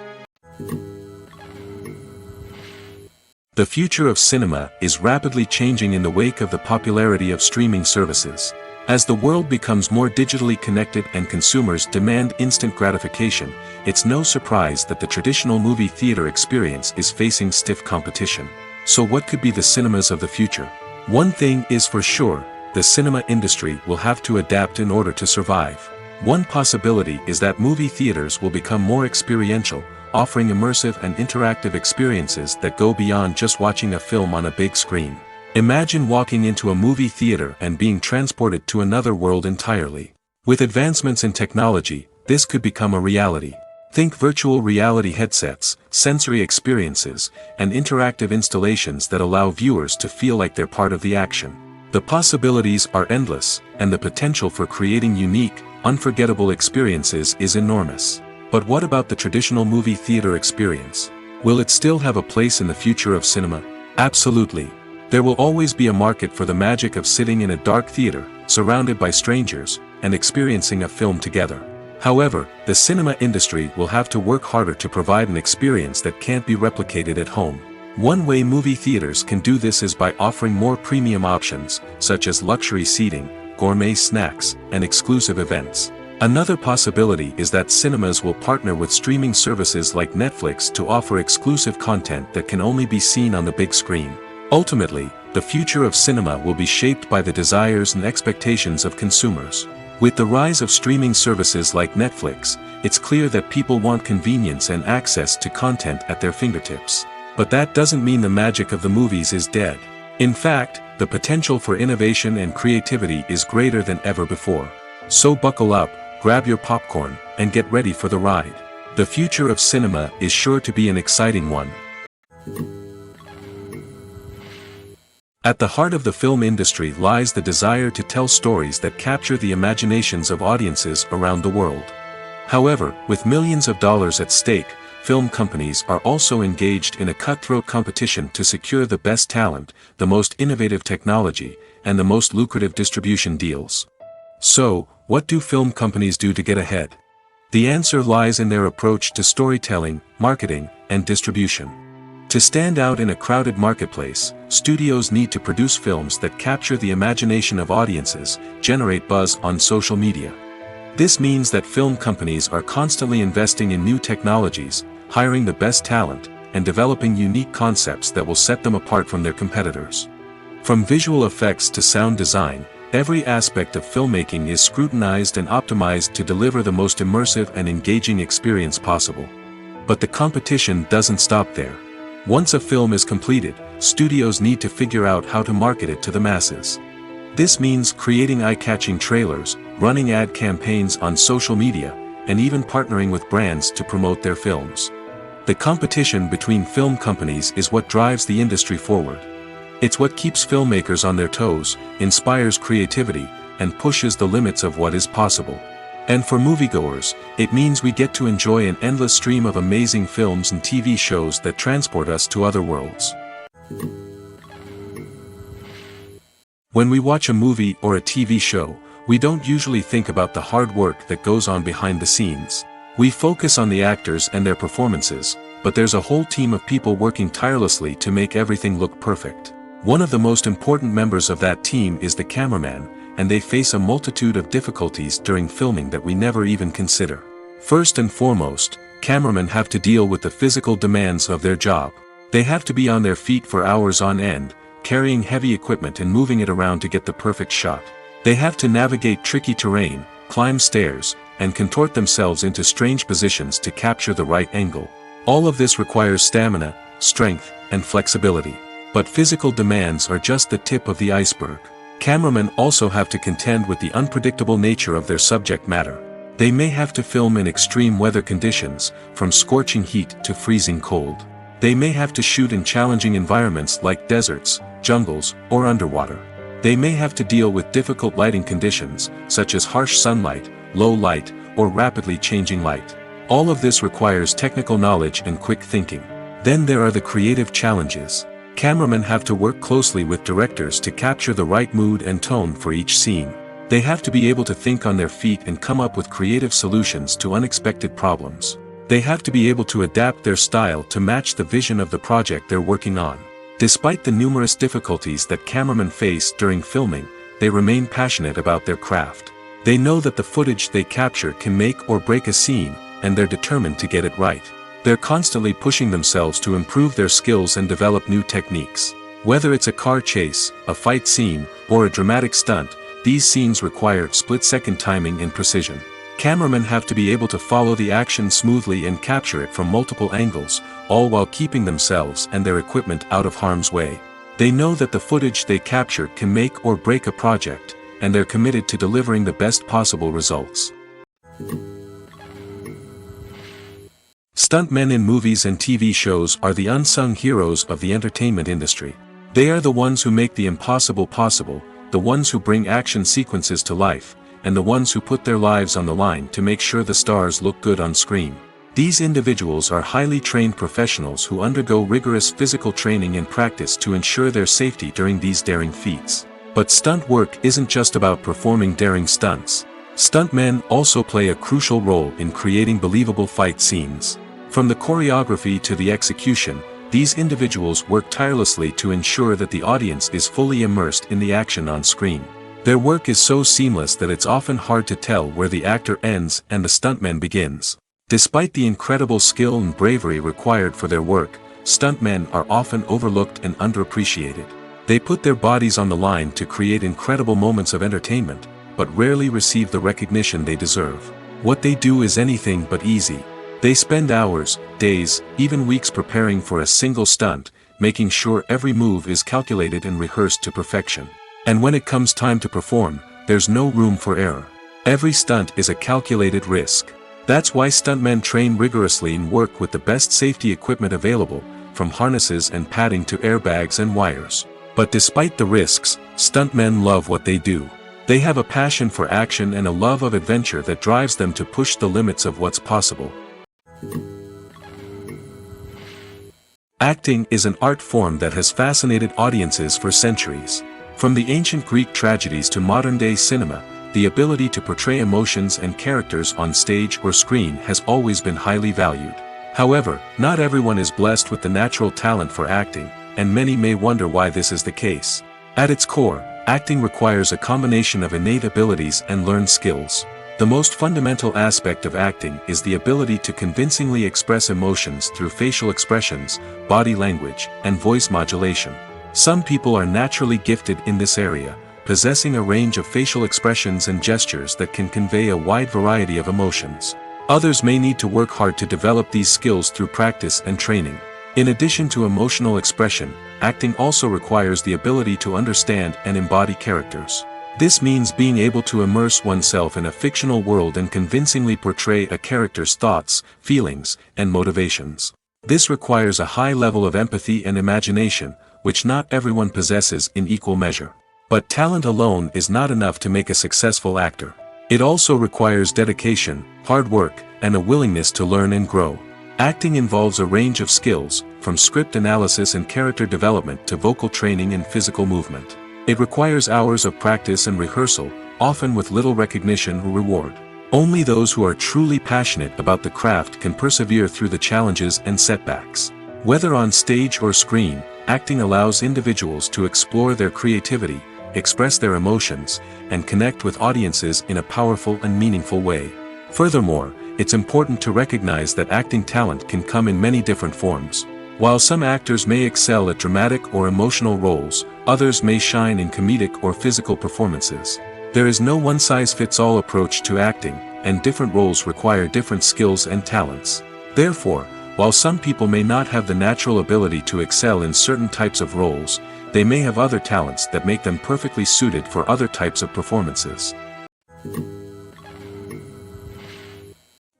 The future of cinema is rapidly changing in the wake of the popularity of streaming services. As the world becomes more digitally connected and consumers demand instant gratification, it's no surprise that the traditional movie theater experience is facing stiff competition. So what could be the cinemas of the future? One thing is for sure, the cinema industry will have to adapt in order to survive. One possibility is that movie theaters will become more experiential, offering immersive and interactive experiences that go beyond just watching a film on a big screen. Imagine walking into a movie theater and being transported to another world entirely. With advancements in technology, this could become a reality. Think virtual reality headsets, sensory experiences, and interactive installations that allow viewers to feel like they're part of the action. The possibilities are endless, and the potential for creating unique, unforgettable experiences is enormous. But what about the traditional movie theater experience? Will it still have a place in the future of cinema? Absolutely. There will always be a market for the magic of sitting in a dark theater, surrounded by strangers, and experiencing a film together. However, the cinema industry will have to work harder to provide an experience that can't be replicated at home. One way movie theaters can do this is by offering more premium options, such as luxury seating, gourmet snacks, and exclusive events. Another possibility is that cinemas will partner with streaming services like Netflix to offer exclusive content that can only be seen on the big screen. Ultimately, the future of cinema will be shaped by the desires and expectations of consumers. With the rise of streaming services like Netflix, it's clear that people want convenience and access to content at their fingertips. But that doesn't mean the magic of the movies is dead. In fact, the potential for innovation and creativity is greater than ever before. So buckle up, grab your popcorn, and get ready for the ride. The future of cinema is sure to be an exciting one. At the heart of the film industry lies the desire to tell stories that capture the imaginations of audiences around the world. However, with millions of dollars at stake, film companies are also engaged in a cutthroat competition to secure the best talent, the most innovative technology, and the most lucrative distribution deals. So, what do film companies do to get ahead? The answer lies in their approach to storytelling, marketing, and distribution. To stand out in a crowded marketplace, studios need to produce films that capture the imagination of audiences, generate buzz on social media. This means that film companies are constantly investing in new technologies, hiring the best talent, and developing unique concepts that will set them apart from their competitors. From visual effects to sound design, every aspect of filmmaking is scrutinized and optimized to deliver the most immersive and engaging experience possible. But the competition doesn't stop there. Once a film is completed, studios need to figure out how to market it to the masses. This means creating eye-catching trailers, running ad campaigns on social media, and even partnering with brands to promote their films. The competition between film companies is what drives the industry forward. It's what keeps filmmakers on their toes, inspires creativity, and pushes the limits of what is possible. And for moviegoers, it means we get to enjoy an endless stream of amazing films and TV shows that transport us to other worlds. When we watch a movie or a TV show, we don't usually think about the hard work that goes on behind the scenes. We focus on the actors and their performances, but there's a whole team of people working tirelessly to make everything look perfect. One of the most important members of that team is the cameraman, and they face a multitude of difficulties during filming that we never even consider. First and foremost, cameramen have to deal with the physical demands of their job. They have to be on their feet for hours on end, carrying heavy equipment and moving it around to get the perfect shot. They have to navigate tricky terrain, climb stairs, and contort themselves into strange positions to capture the right angle. All of this requires stamina, strength, and flexibility. But physical demands are just the tip of the iceberg. Cameramen also have to contend with the unpredictable nature of their subject matter. They may have to film in extreme weather conditions, from scorching heat to freezing cold. They may have to shoot in challenging environments like deserts, jungles, or underwater. They may have to deal with difficult lighting conditions, such as harsh sunlight, low light, or rapidly changing light. All of this requires technical knowledge and quick thinking. Then there are the creative challenges. Cameramen have to work closely with directors to capture the right mood and tone for each scene. They have to be able to think on their feet and come up with creative solutions to unexpected problems. They have to be able to adapt their style to match the vision of the project they're working on. Despite the numerous difficulties that cameramen face during filming, they remain passionate about their craft. They know that the footage they capture can make or break a scene, and they're determined to get it right. They're constantly pushing themselves to improve their skills and develop new techniques. Whether it's a car chase, a fight scene, or a dramatic stunt, these scenes require split-second timing and precision. Cameramen have to be able to follow the action smoothly and capture it from multiple angles, all while keeping themselves and their equipment out of harm's way. They know that the footage they capture can make or break a project, and they're committed to delivering the best possible results. Stuntmen in movies and TV shows are the unsung heroes of the entertainment industry. They are the ones who make the impossible possible, the ones who bring action sequences to life, and the ones who put their lives on the line to make sure the stars look good on screen. These individuals are highly trained professionals who undergo rigorous physical training and practice to ensure their safety during these daring feats. But stunt work isn't just about performing daring stunts. Stuntmen also play a crucial role in creating believable fight scenes. From the choreography to the execution, these individuals work tirelessly to ensure that the audience is fully immersed in the action on screen. Their work is so seamless that it's often hard to tell where the actor ends and the stuntman begins. Despite the incredible skill and bravery required for their work, stuntmen are often overlooked and underappreciated. They put their bodies on the line to create incredible moments of entertainment, but rarely receive the recognition they deserve. What they do is anything but easy. They spend hours, days, even weeks preparing for a single stunt, making sure every move is calculated and rehearsed to perfection. And when it comes time to perform, there's no room for error. Every stunt is a calculated risk. That's why stuntmen train rigorously and work with the best safety equipment available, from harnesses and padding to airbags and wires. But despite the risks, stuntmen love what they do. They have a passion for action and a love of adventure that drives them to push the limits of what's possible. Acting is an art form that has fascinated audiences for centuries. From the ancient Greek tragedies to modern-day cinema, the ability to portray emotions and characters on stage or screen has always been highly valued. However, not everyone is blessed with the natural talent for acting, and many may wonder why this is the case. At its core, acting requires a combination of innate abilities and learned skills. The most fundamental aspect of acting is the ability to convincingly express emotions through facial expressions, body language, and voice modulation. Some people are naturally gifted in this area, possessing a range of facial expressions and gestures that can convey a wide variety of emotions. Others may need to work hard to develop these skills through practice and training. In addition to emotional expression, acting also requires the ability to understand and embody characters. This means being able to immerse oneself in a fictional world and convincingly portray a character's thoughts, feelings, and motivations. This requires a high level of empathy and imagination, which not everyone possesses in equal measure. But talent alone is not enough to make a successful actor. It also requires dedication, hard work, and a willingness to learn and grow. Acting involves a range of skills, from script analysis and character development to vocal training and physical movement. It requires hours of practice and rehearsal, often with little recognition or reward. Only those who are truly passionate about the craft can persevere through the challenges and setbacks. Whether on stage or screen, acting allows individuals to explore their creativity, express their emotions, and connect with audiences in a powerful and meaningful way. Furthermore, it's important to recognize that acting talent can come in many different forms. While some actors may excel at dramatic or emotional roles, others may shine in comedic or physical performances. There is no one-size-fits-all approach to acting, and different roles require different skills and talents. Therefore, while some people may not have the natural ability to excel in certain types of roles, they may have other talents that make them perfectly suited for other types of performances.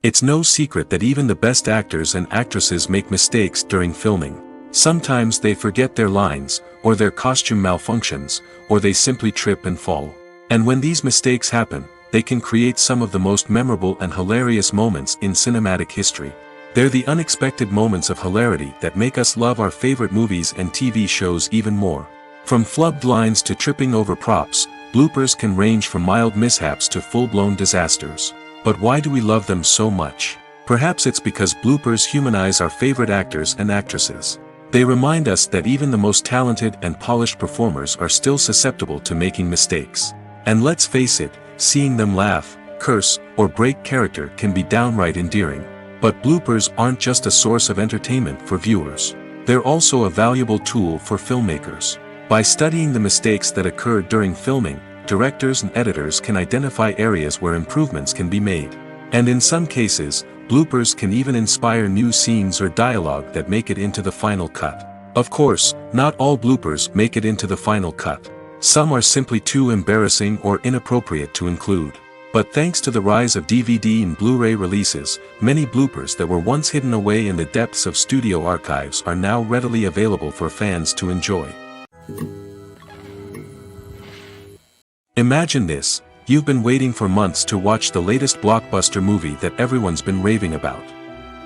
It's no secret that even the best actors and actresses make mistakes during filming. Sometimes they forget their lines, or their costume malfunctions, or they simply trip and fall. And when these mistakes happen, they can create some of the most memorable and hilarious moments in cinematic history. They're the unexpected moments of hilarity that make us love our favorite movies and TV shows even more. From flubbed lines to tripping over props, bloopers can range from mild mishaps to full-blown disasters. But why do we love them so much? Perhaps it's because bloopers humanize our favorite actors and actresses. They remind us that even the most talented and polished performers are still susceptible to making mistakes. And let's face it, seeing them laugh, curse, or break character can be downright endearing. But bloopers aren't just a source of entertainment for viewers. They're also a valuable tool for filmmakers. By studying the mistakes that occurred during filming, directors and editors can identify areas where improvements can be made. And in some cases, bloopers can even inspire new scenes or dialogue that make it into the final cut. Of course, not all bloopers make it into the final cut. Some are simply too embarrassing or inappropriate to include. But thanks to the rise of DVD and Blu-ray releases, many bloopers that were once hidden away in the depths of studio archives are now readily available for fans to enjoy. Imagine this, you've been waiting for months to watch the latest blockbuster movie that everyone's been raving about.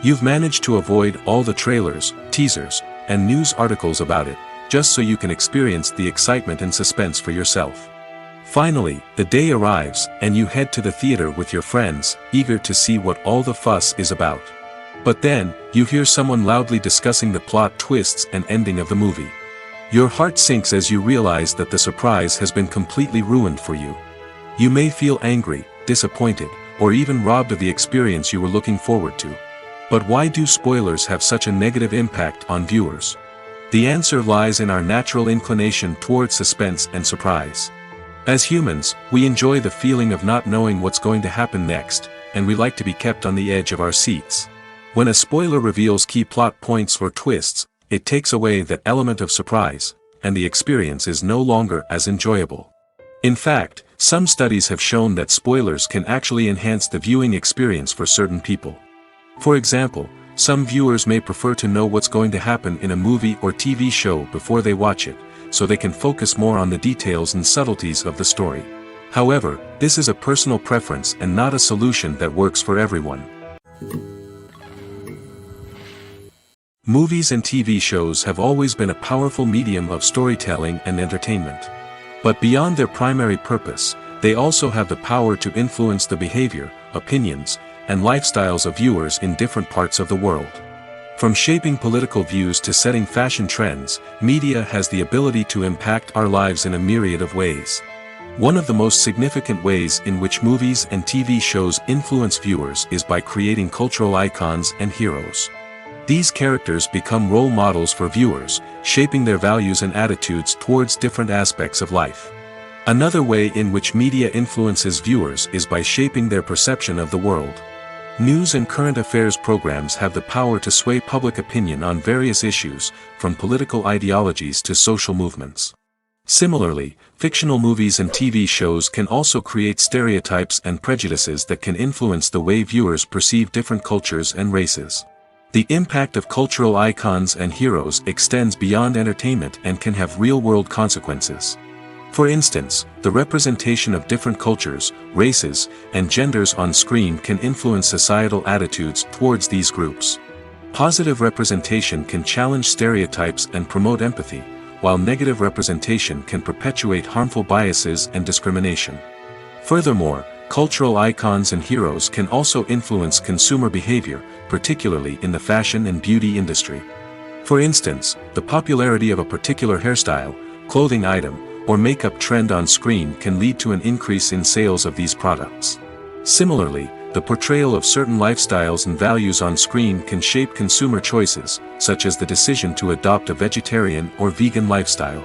You've managed to avoid all the trailers, teasers, and news articles about it, just so you can experience the excitement and suspense for yourself. Finally, the day arrives, and you head to the theater with your friends, eager to see what all the fuss is about. But then, you hear someone loudly discussing the plot twists and ending of the movie. Your heart sinks as you realize that the surprise has been completely ruined for you. You may feel angry, disappointed, or even robbed of the experience you were looking forward to. But why do spoilers have such a negative impact on viewers? The answer lies in our natural inclination towards suspense and surprise. As humans, we enjoy the feeling of not knowing what's going to happen next, and we like to be kept on the edge of our seats. When a spoiler reveals key plot points or twists, it takes away that element of surprise, and the experience is no longer as enjoyable. In fact, some studies have shown that spoilers can actually enhance the viewing experience for certain people. For example, some viewers may prefer to know what's going to happen in a movie or TV show before they watch it, so they can focus more on the details and subtleties of the story. However, this is a personal preference and not a solution that works for everyone. Movies and TV shows have always been a powerful medium of storytelling and entertainment. But beyond their primary purpose, they also have the power to influence the behavior, opinions, and lifestyles of viewers in different parts of the world. From shaping political views to setting fashion trends, media has the ability to impact our lives in a myriad of ways. One of the most significant ways in which movies and TV shows influence viewers is by creating cultural icons and heroes. These characters become role models for viewers, shaping their values and attitudes towards different aspects of life. Another way in which media influences viewers is by shaping their perception of the world. News and current affairs programs have the power to sway public opinion on various issues, from political ideologies to social movements. Similarly, fictional movies and TV shows can also create stereotypes and prejudices that can influence the way viewers perceive different cultures and races. The impact of cultural icons and heroes extends beyond entertainment and can have real-world consequences. For instance, the representation of different cultures, races, and genders on screen can influence societal attitudes towards these groups. Positive representation can challenge stereotypes and promote empathy, while negative representation can perpetuate harmful biases and discrimination. Furthermore, cultural icons and heroes can also influence consumer behavior, particularly in the fashion and beauty industry. For instance, the popularity of a particular hairstyle, clothing item, or makeup trend on screen can lead to an increase in sales of these products. Similarly, the portrayal of certain lifestyles and values on screen can shape consumer choices, such as the decision to adopt a vegetarian or vegan lifestyle.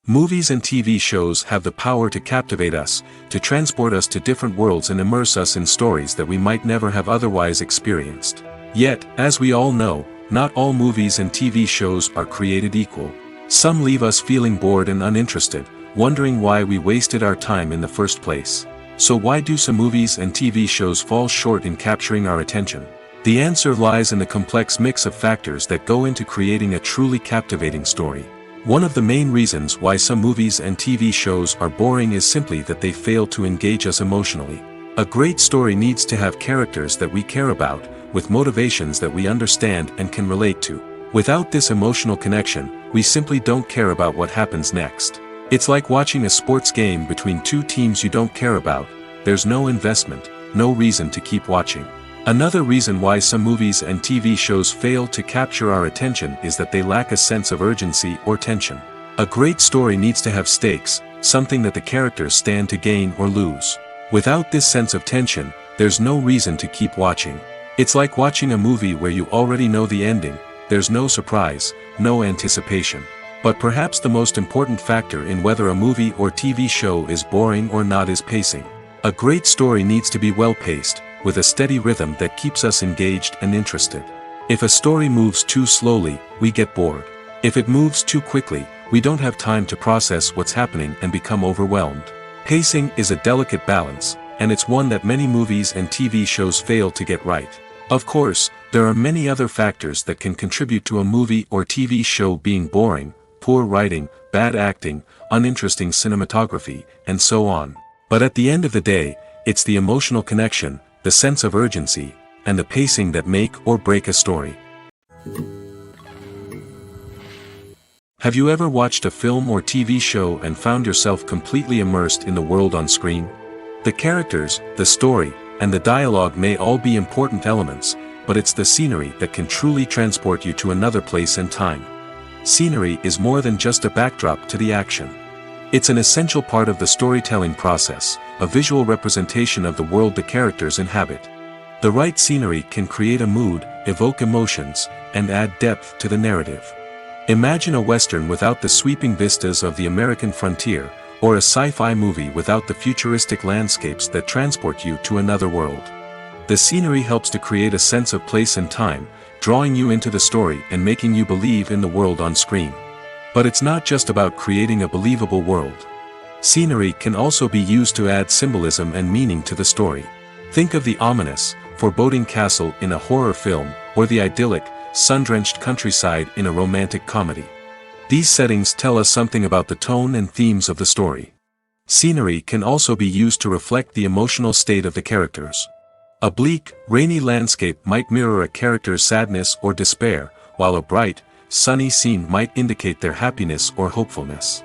Movies and TV shows have the power to captivate us, to transport us to different worlds and immerse us in stories that we might never have otherwise experienced. Yet, as we all know, not all movies and TV shows are created equal. Some leave us feeling bored and uninterested, wondering why we wasted our time in the first place. So why do some movies and TV shows fall short in capturing our attention? The answer lies in the complex mix of factors that go into creating a truly captivating story. One of the main reasons why some movies and TV shows are boring is simply that they fail to engage us emotionally. A great story needs to have characters that we care about, with motivations that we understand and can relate to. Without this emotional connection, we simply don't care about what happens next. It's like watching a sports game between two teams you don't care about. There's no investment, no reason to keep watching. Another reason why some movies and TV shows fail to capture our attention is that they lack a sense of urgency or tension. A great story needs to have stakes, something that the characters stand to gain or lose. Without this sense of tension, there's no reason to keep watching. It's like watching a movie where you already know the ending. There's no surprise, no anticipation. But perhaps the most important factor in whether a movie or TV show is boring or not is pacing. A great story needs to be well-paced, with a steady rhythm that keeps us engaged and interested. If a story moves too slowly, we get bored. If it moves too quickly, we don't have time to process what's happening and become overwhelmed. Pacing is a delicate balance, and it's one that many movies and TV shows fail to get right. Of course, there are many other factors that can contribute to a movie or TV show being boring: poor writing, bad acting, uninteresting cinematography, and so on. But at the end of the day, it's the emotional connection, the sense of urgency, and the pacing that make or break a story. Have you ever watched a film or TV show and found yourself completely immersed in the world on screen? The characters, the story, and the dialogue may all be important elements, but it's the scenery that can truly transport you to another place and time. Scenery is more than just a backdrop to the action. It's an essential part of the storytelling process, a visual representation of the world the characters inhabit. The right scenery can create a mood, evoke emotions, and add depth to the narrative. Imagine a Western without the sweeping vistas of the American frontier, or a sci-fi movie without the futuristic landscapes that transport you to another world. The scenery helps to create a sense of place and time, drawing you into the story and making you believe in the world on screen. But it's not just about creating a believable world. Scenery can also be used to add symbolism and meaning to the story. Think of the ominous, foreboding castle in a horror film, or the idyllic, sun-drenched countryside in a romantic comedy. These settings tell us something about the tone and themes of the story. Scenery can also be used to reflect the emotional state of the characters. A bleak, rainy landscape might mirror a character's sadness or despair, while a bright, sunny scene might indicate their happiness or hopefulness.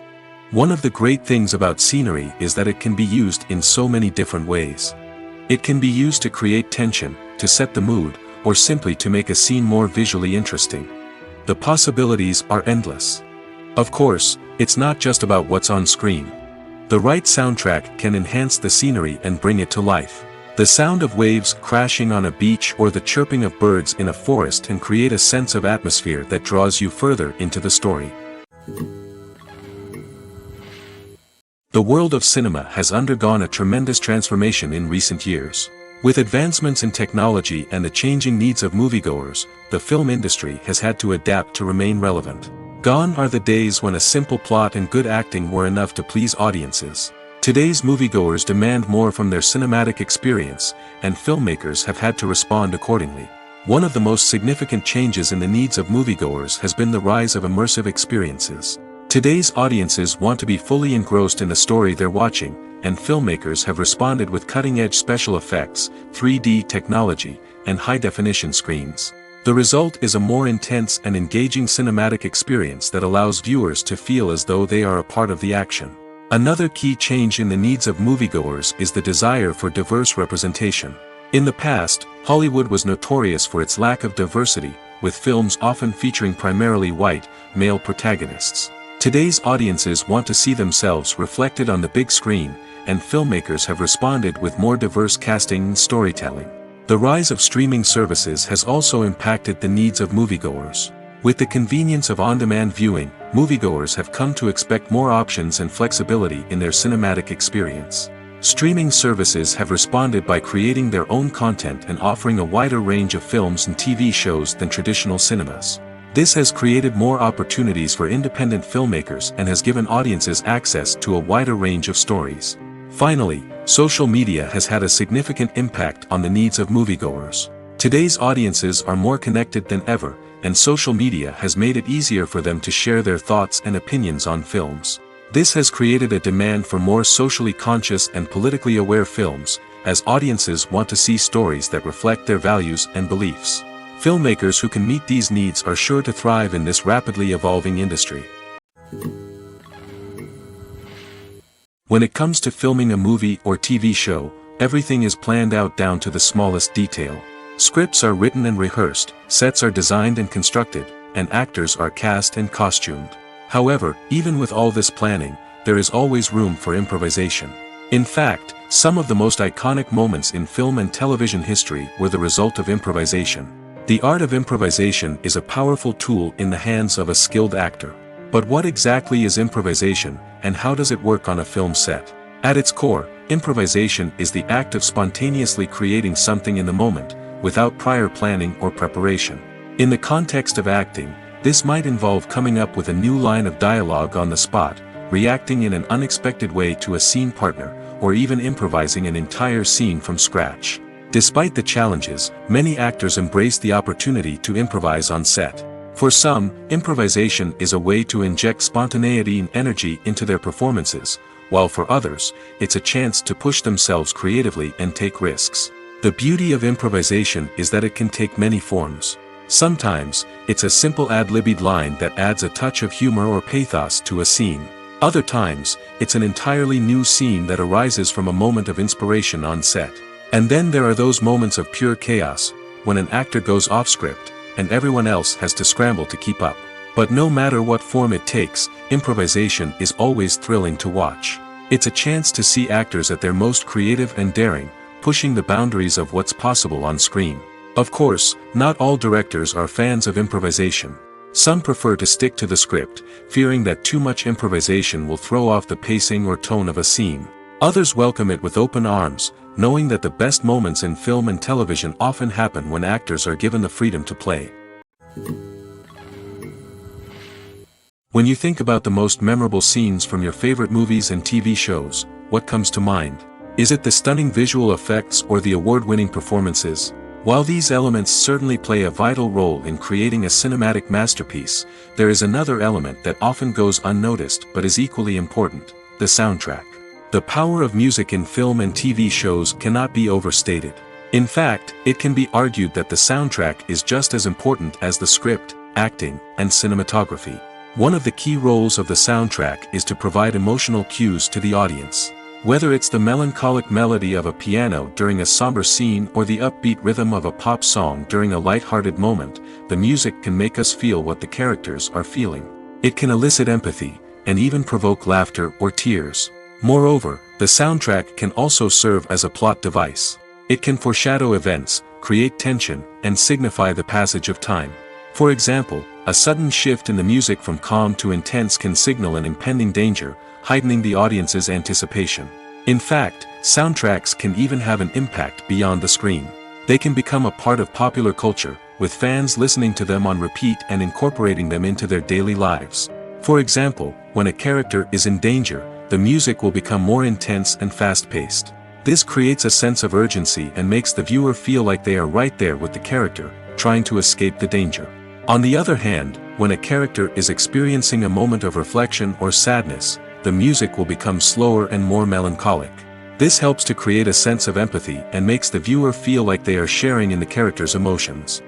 One of the great things about scenery is that it can be used in so many different ways. It can be used to create tension, to set the mood, or simply to make a scene more visually interesting. The possibilities are endless. Of course, it's not just about what's on screen. The right soundtrack can enhance the scenery and bring it to life. The sound of waves crashing on a beach or the chirping of birds in a forest can create a sense of atmosphere that draws you further into the story. The world of cinema has undergone a tremendous transformation in recent years. With advancements in technology and the changing needs of moviegoers, the film industry has had to adapt to remain relevant. Gone are the days when a simple plot and good acting were enough to please audiences. Today's moviegoers demand more from their cinematic experience, and filmmakers have had to respond accordingly. One of the most significant changes in the needs of moviegoers has been the rise of immersive experiences. Today's audiences want to be fully engrossed in the story they're watching, and filmmakers have responded with cutting-edge special effects, 3D technology, and high-definition screens. The result is a more intense and engaging cinematic experience that allows viewers to feel as though they are a part of the action. Another key change in the needs of moviegoers is the desire for diverse representation. In the past, Hollywood was notorious for its lack of diversity, with films often featuring primarily white, male protagonists. Today's audiences want to see themselves reflected on the big screen, and filmmakers have responded with more diverse casting and storytelling. The rise of streaming services has also impacted the needs of moviegoers. With the convenience of on-demand viewing, moviegoers have come to expect more options and flexibility in their cinematic experience. Streaming services have responded by creating their own content and offering a wider range of films and TV shows than traditional cinemas. This has created more opportunities for independent filmmakers and has given audiences access to a wider range of stories. Finally, social media has had a significant impact on the needs of moviegoers. Today's audiences are more connected than ever, and social media has made it easier for them to share their thoughts and opinions on films. This has created a demand for more socially conscious and politically aware films, as audiences want to see stories that reflect their values and beliefs. Filmmakers who can meet these needs are sure to thrive in this rapidly evolving industry. When it comes to filming a movie or TV show, everything is planned out down to the smallest detail. Scripts are written and rehearsed, sets are designed and constructed, and actors are cast and costumed. However, even with all this planning, there is always room for improvisation. In fact, some of the most iconic moments in film and television history were the result of improvisation. The art of improvisation is a powerful tool in the hands of a skilled actor. But what exactly is improvisation, and how does it work on a film set? At its core, improvisation is the act of spontaneously creating something in the moment, without prior planning or preparation. In the context of acting, this might involve coming up with a new line of dialogue on the spot, reacting in an unexpected way to a scene partner, or even improvising an entire scene from scratch. Despite the challenges, many actors embrace the opportunity to improvise on set. For some, improvisation is a way to inject spontaneity and energy into their performances, while for others, it's a chance to push themselves creatively and take risks. The beauty of improvisation is that it can take many forms. Sometimes, it's a simple ad-libbed line that adds a touch of humor or pathos to a scene. Other times, it's an entirely new scene that arises from a moment of inspiration on set. And then there are those moments of pure chaos, when an actor goes off script, and everyone else has to scramble to keep up. But no matter what form it takes, improvisation is always thrilling to watch. It's a chance to see actors at their most creative and daring, pushing the boundaries of what's possible on screen. Of course, not all directors are fans of improvisation. Some prefer to stick to the script, fearing that too much improvisation will throw off the pacing or tone of a scene. Others welcome it with open arms, knowing that the best moments in film and television often happen when actors are given the freedom to play. When you think about the most memorable scenes from your favorite movies and TV shows, what comes to mind? Is it the stunning visual effects or the award-winning performances? While these elements certainly play a vital role in creating a cinematic masterpiece, there is another element that often goes unnoticed but is equally important: the soundtrack. The power of music in film and TV shows cannot be overstated. In fact, it can be argued that the soundtrack is just as important as the script, acting, and cinematography. One of the key roles of the soundtrack is to provide emotional cues to the audience. Whether it's the melancholic melody of a piano during a somber scene or the upbeat rhythm of a pop song during a light-hearted moment, the music can make us feel what the characters are feeling. It can elicit empathy, and even provoke laughter or tears. Moreover, the soundtrack can also serve as a plot device. It can foreshadow events, create tension, and signify the passage of time. For example, a sudden shift in the music from calm to intense can signal an impending danger, heightening the audience's anticipation. In fact, soundtracks can even have an impact beyond the screen. They can become a part of popular culture, with fans listening to them on repeat and incorporating them into their daily lives. For example, when a character is in danger, the music will become more intense and fast-paced. This creates a sense of urgency and makes the viewer feel like they are right there with the character, trying to escape the danger. On the other hand, when a character is experiencing a moment of reflection or sadness, the music will become slower and more melancholic. This helps to create a sense of empathy and makes the viewer feel like they are sharing in the character's emotions.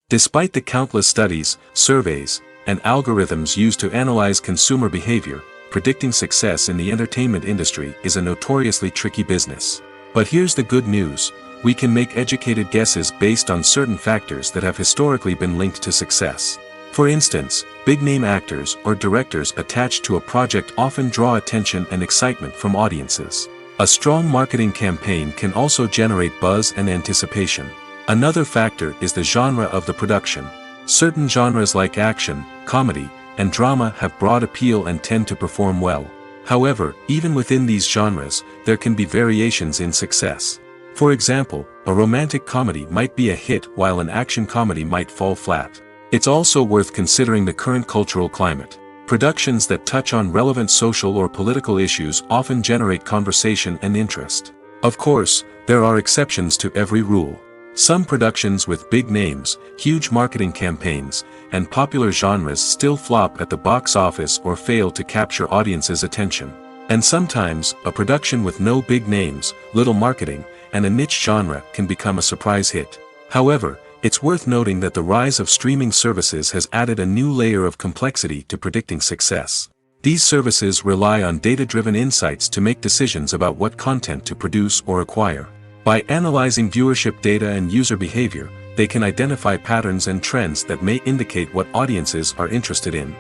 Despite the countless studies, surveys, and algorithms used to analyze consumer behavior, predicting success in the entertainment industry is a notoriously tricky business. But here's the good news: we can make educated guesses based on certain factors that have historically been linked to success. For instance, big-name actors or directors attached to a project often draw attention and excitement from audiences. A strong marketing campaign can also generate buzz and anticipation. Another factor is the genre of the production. Certain genres like action, comedy, and drama have broad appeal and tend to perform well. However, even within these genres, there can be variations in success. For example, a romantic comedy might be a hit while an action comedy might fall flat. It's also worth considering the current cultural climate. Productions that touch on relevant social or political issues often generate conversation and interest. Of course, there are exceptions to every rule. Some productions with big names, huge marketing campaigns, and popular genres still flop at the box office or fail to capture audiences' attention. And sometimes, a production with no big names, little marketing, and a niche genre can become a surprise hit. However, it's worth noting that the rise of streaming services has added a new layer of complexity to predicting success. These services rely on data-driven insights to make decisions about what content to produce or acquire. By analyzing viewership data and user behavior, they can identify patterns and trends that may indicate what audiences are interested in.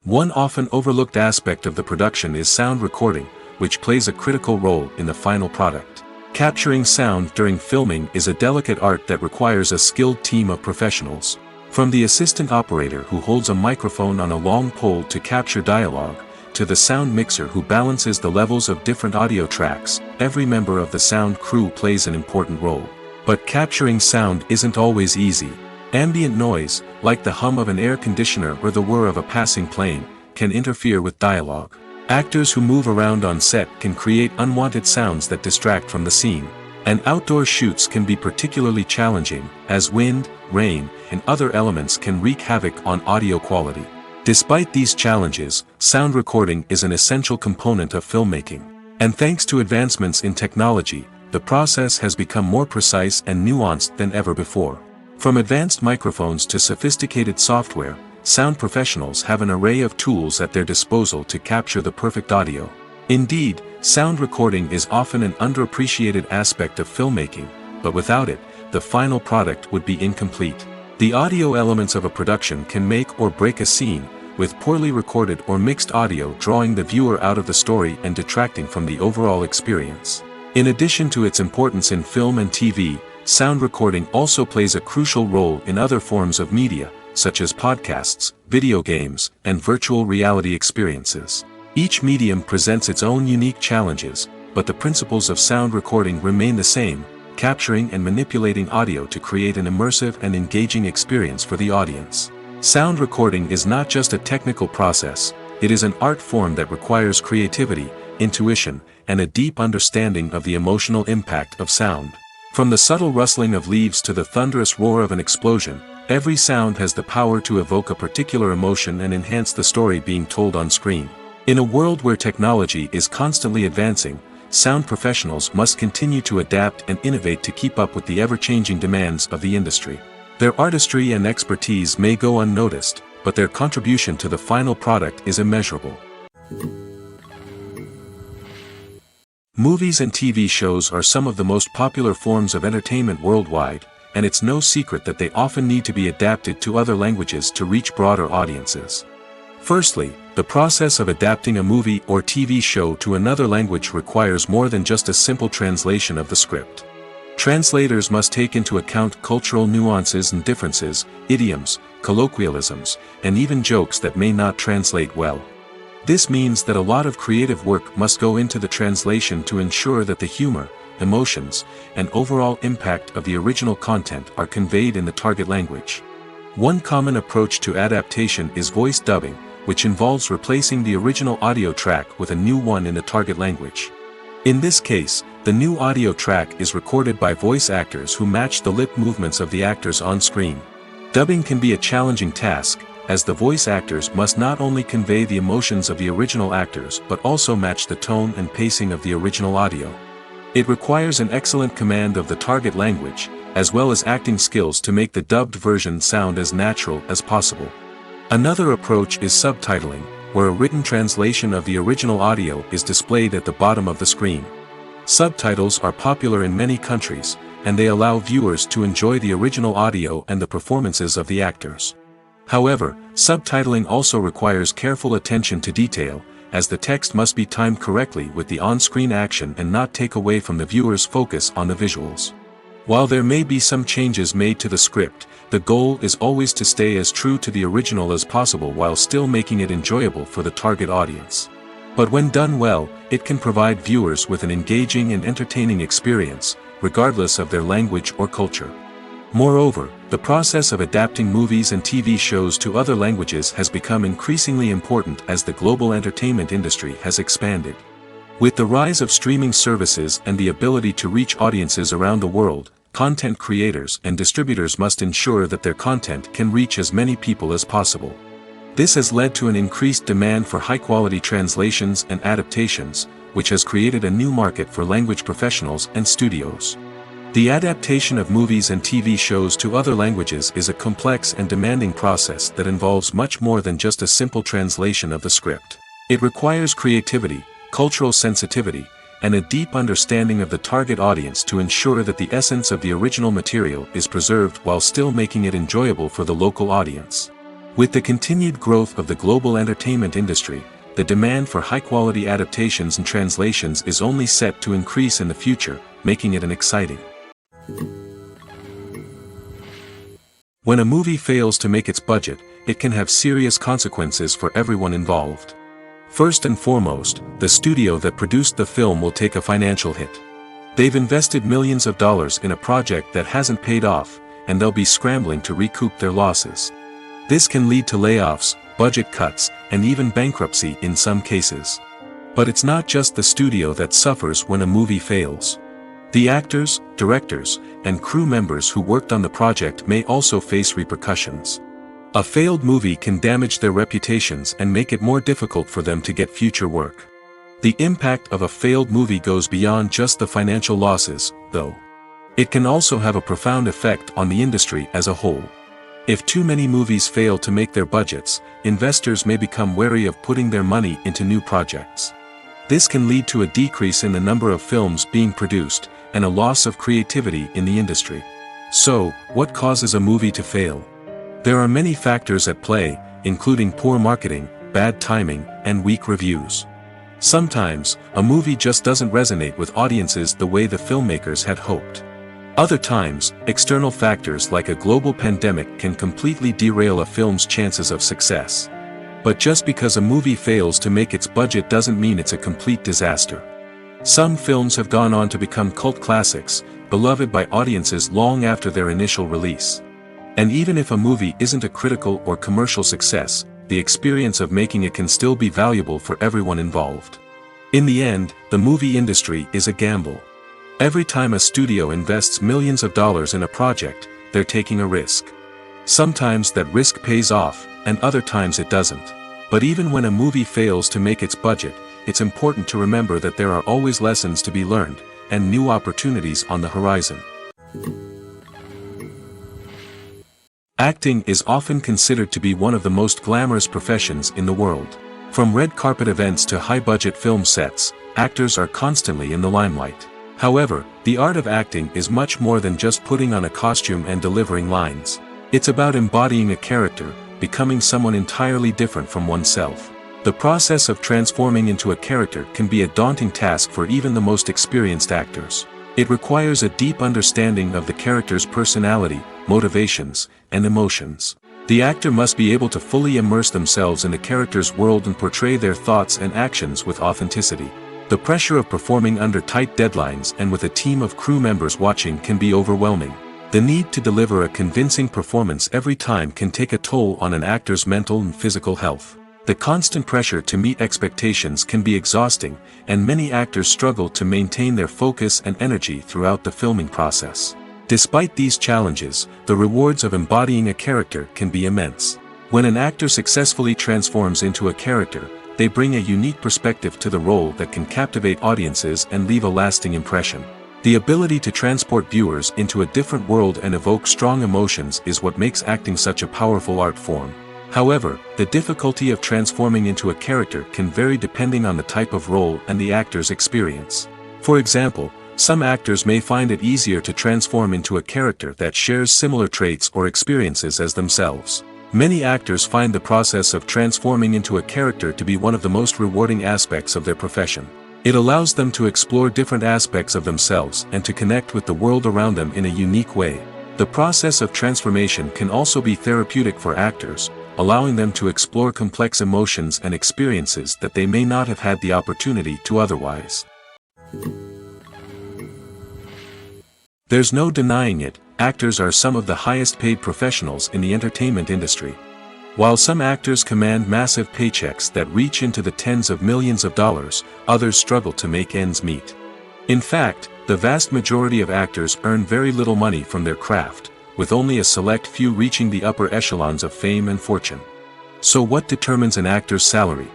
One often overlooked aspect of the production is sound recording, which plays a critical role in the final product. Capturing sound during filming is a delicate art that requires a skilled team of professionals. From the assistant operator who holds a microphone on a long pole to capture dialogue, to the sound mixer who balances the levels of different audio tracks, every member of the sound crew plays an important role. But capturing sound isn't always easy. Ambient noise, like the hum of an air conditioner or the whir of a passing plane, can interfere with dialogue. Actors who move around on set can create unwanted sounds that distract from the scene. And outdoor shoots can be particularly challenging, as wind, rain, and other elements can wreak havoc on audio quality. Despite these challenges, sound recording is an essential component of filmmaking. And thanks to advancements in technology, the process has become more precise and nuanced than ever before. From advanced microphones to sophisticated software, sound professionals have an array of tools at their disposal to capture the perfect audio. Indeed, sound recording is often an underappreciated aspect of filmmaking, but without it, the final product would be incomplete. The audio elements of a production can make or break a scene, with poorly recorded or mixed audio drawing the viewer out of the story and detracting from the overall experience. In addition to its importance in film and TV, sound recording also plays a crucial role in other forms of media, such as podcasts, video games, and virtual reality experiences. Each medium presents its own unique challenges, but the principles of sound recording remain the same, capturing and manipulating audio to create an immersive and engaging experience for the audience. Sound recording is not just a technical process, it is an art form that requires creativity, intuition, and a deep understanding of the emotional impact of sound. From the subtle rustling of leaves to the thunderous roar of an explosion, every sound has the power to evoke a particular emotion and enhance the story being told on screen. In a world where technology is constantly advancing, sound professionals must continue to adapt and innovate to keep up with the ever-changing demands of the industry. Their artistry and expertise may go unnoticed, but their contribution to the final product is immeasurable. Movies and TV shows are some of the most popular forms of entertainment worldwide, and it's no secret that they often need to be adapted to other languages to reach broader audiences. Firstly, the process of adapting a movie or TV show to another language requires more than just a simple translation of the script. Translators must take into account cultural nuances and differences, idioms, colloquialisms, and even jokes that may not translate well. This means that a lot of creative work must go into the translation to ensure that the humor, emotions, and overall impact of the original content are conveyed in the target language. One common approach to adaptation is voice dubbing, which involves replacing the original audio track with a new one in the target language. In this case, the new audio track is recorded by voice actors who match the lip movements of the actors on screen. Dubbing can be a challenging task, as the voice actors must not only convey the emotions of the original actors but also match the tone and pacing of the original audio. It requires an excellent command of the target language, as well as acting skills to make the dubbed version sound as natural as possible. Another approach is subtitling, where a written translation of the original audio is displayed at the bottom of the screen. Subtitles are popular in many countries, and they allow viewers to enjoy the original audio and the performances of the actors. However, subtitling also requires careful attention to detail, as the text must be timed correctly with the on-screen action and not take away from the viewer's focus on the visuals. While there may be some changes made to the script, the goal is always to stay as true to the original as possible while still making it enjoyable for the target audience. But when done well, it can provide viewers with an engaging and entertaining experience, regardless of their language or culture. Moreover, the process of adapting movies and TV shows to other languages has become increasingly important as the global entertainment industry has expanded. With the rise of streaming services and the ability to reach audiences around the world, content creators and distributors must ensure that their content can reach as many people as possible. This has led to an increased demand for high-quality translations and adaptations, which has created a new market for language professionals and studios. The adaptation of movies and TV shows to other languages is a complex and demanding process that involves much more than just a simple translation of the script. It requires creativity, cultural sensitivity, and a deep understanding of the target audience to ensure that the essence of the original material is preserved while still making it enjoyable for the local audience. With the continued growth of the global entertainment industry, the demand for high-quality adaptations and translations is only set to increase in the future, making it exciting. When a movie fails to make its budget, it can have serious consequences for everyone involved. First and foremost, the studio that produced the film will take a financial hit. They've invested millions of dollars in a project that hasn't paid off, and they'll be scrambling to recoup their losses. This can lead to layoffs, budget cuts, and even bankruptcy in some cases. But it's not just the studio that suffers when a movie fails. The actors, directors, and crew members who worked on the project may also face repercussions. A failed movie can damage their reputations and make it more difficult for them to get future work. The impact of a failed movie goes beyond just the financial losses, though. It can also have a profound effect on the industry as a whole. If too many movies fail to make their budgets, investors may become wary of putting their money into new projects. This can lead to a decrease in the number of films being produced, and a loss of creativity in the industry. So, what causes a movie to fail? There are many factors at play, including poor marketing, bad timing, and weak reviews. Sometimes, a movie just doesn't resonate with audiences the way the filmmakers had hoped. Other times, external factors like a global pandemic can completely derail a film's chances of success. But just because a movie fails to make its budget doesn't mean it's a complete disaster. Some films have gone on to become cult classics, beloved by audiences long after their initial release. And even if a movie isn't a critical or commercial success, the experience of making it can still be valuable for everyone involved. In the end, the movie industry is a gamble. Every time a studio invests millions of dollars in a project, they're taking a risk. Sometimes that risk pays off, and other times it doesn't. But even when a movie fails to make its budget, it's important to remember that there are always lessons to be learned, and new opportunities on the horizon. Acting is often considered to be one of the most glamorous professions in the world. From red carpet events to high-budget film sets, actors are constantly in the limelight. However, the art of acting is much more than just putting on a costume and delivering lines. It's about embodying a character, becoming someone entirely different from oneself. The process of transforming into a character can be a daunting task for even the most experienced actors. It requires a deep understanding of the character's personality, motivations, and emotions. The actor must be able to fully immerse themselves in the character's world and portray their thoughts and actions with authenticity. The pressure of performing under tight deadlines and with a team of crew members watching can be overwhelming. The need to deliver a convincing performance every time can take a toll on an actor's mental and physical health. The constant pressure to meet expectations can be exhausting, and many actors struggle to maintain their focus and energy throughout the filming process. Despite these challenges, the rewards of embodying a character can be immense. When an actor successfully transforms into a character, they bring a unique perspective to the role that can captivate audiences and leave a lasting impression. The ability to transport viewers into a different world and evoke strong emotions is what makes acting such a powerful art form. However, the difficulty of transforming into a character can vary depending on the type of role and the actor's experience. For example, some actors may find it easier to transform into a character that shares similar traits or experiences as themselves. Many actors find the process of transforming into a character to be one of the most rewarding aspects of their profession. It allows them to explore different aspects of themselves and to connect with the world around them in a unique way. The process of transformation can also be therapeutic for actors, allowing them to explore complex emotions and experiences that they may not have had the opportunity to otherwise. There's no denying it, actors are some of the highest paid professionals in the entertainment industry. While some actors command massive paychecks that reach into the tens of millions of dollars, others struggle to make ends meet. In fact, the vast majority of actors earn very little money from their craft, with only a select few reaching the upper echelons of fame and fortune. So what determines an actor's salary?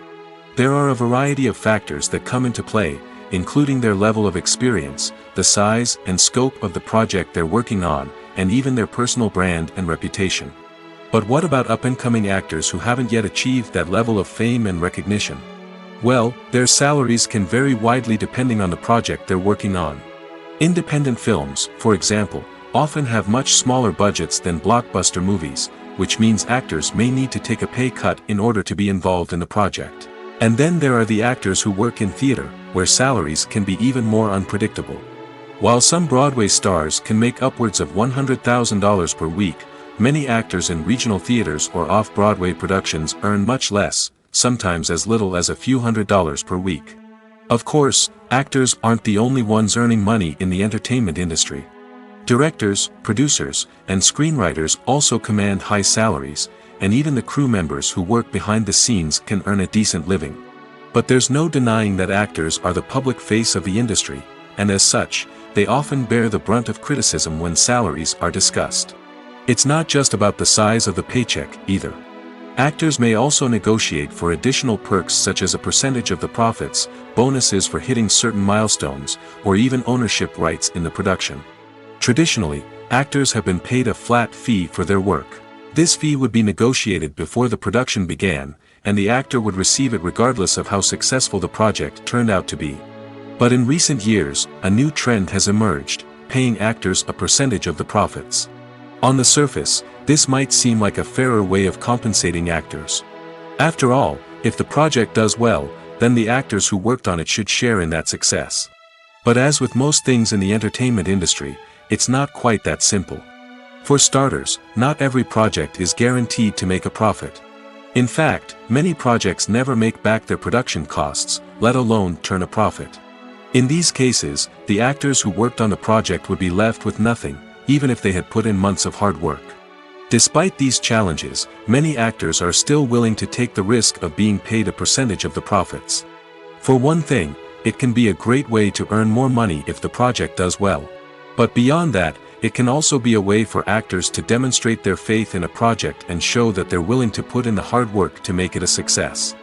There are a variety of factors that come into play, including their level of experience, the size and scope of the project they're working on, and even their personal brand and reputation. But what about up-and-coming actors who haven't yet achieved that level of fame and recognition? Well, their salaries can vary widely depending on the project they're working on. Independent films, for example, often have much smaller budgets than blockbuster movies, which means actors may need to take a pay cut in order to be involved in the project. And then there are the actors who work in theater, where salaries can be even more unpredictable. While some Broadway stars can make upwards of $100,000 per week, many actors in regional theaters or off-Broadway productions earn much less, sometimes as little as a few $100s per week. Of course, actors aren't the only ones earning money in the entertainment industry. Directors, producers, and screenwriters also command high salaries, and even the crew members who work behind the scenes can earn a decent living. But there's no denying that actors are the public face of the industry, and as such, they often bear the brunt of criticism when salaries are discussed. It's not just about the size of the paycheck, either. Actors may also negotiate for additional perks such as a percentage of the profits, bonuses for hitting certain milestones, or even ownership rights in the production. Traditionally, actors have been paid a flat fee for their work. This fee would be negotiated before the production began, and the actor would receive it regardless of how successful the project turned out to be. But in recent years, a new trend has emerged, paying actors a percentage of the profits. On the surface, this might seem like a fairer way of compensating actors. After all, if the project does well, then the actors who worked on it should share in that success. But as with most things in the entertainment industry, it's not quite that simple. For starters, not every project is guaranteed to make a profit. In fact, many projects never make back their production costs, let alone turn a profit. In these cases, the actors who worked on the project would be left with nothing, even if they had put in months of hard work. Despite these challenges, many actors are still willing to take the risk of being paid a percentage of the profits. For one thing, it can be a great way to earn more money if the project does well. But beyond that, it can also be a way for actors to demonstrate their faith in a project and show that they're willing to put in the hard work to make it a success.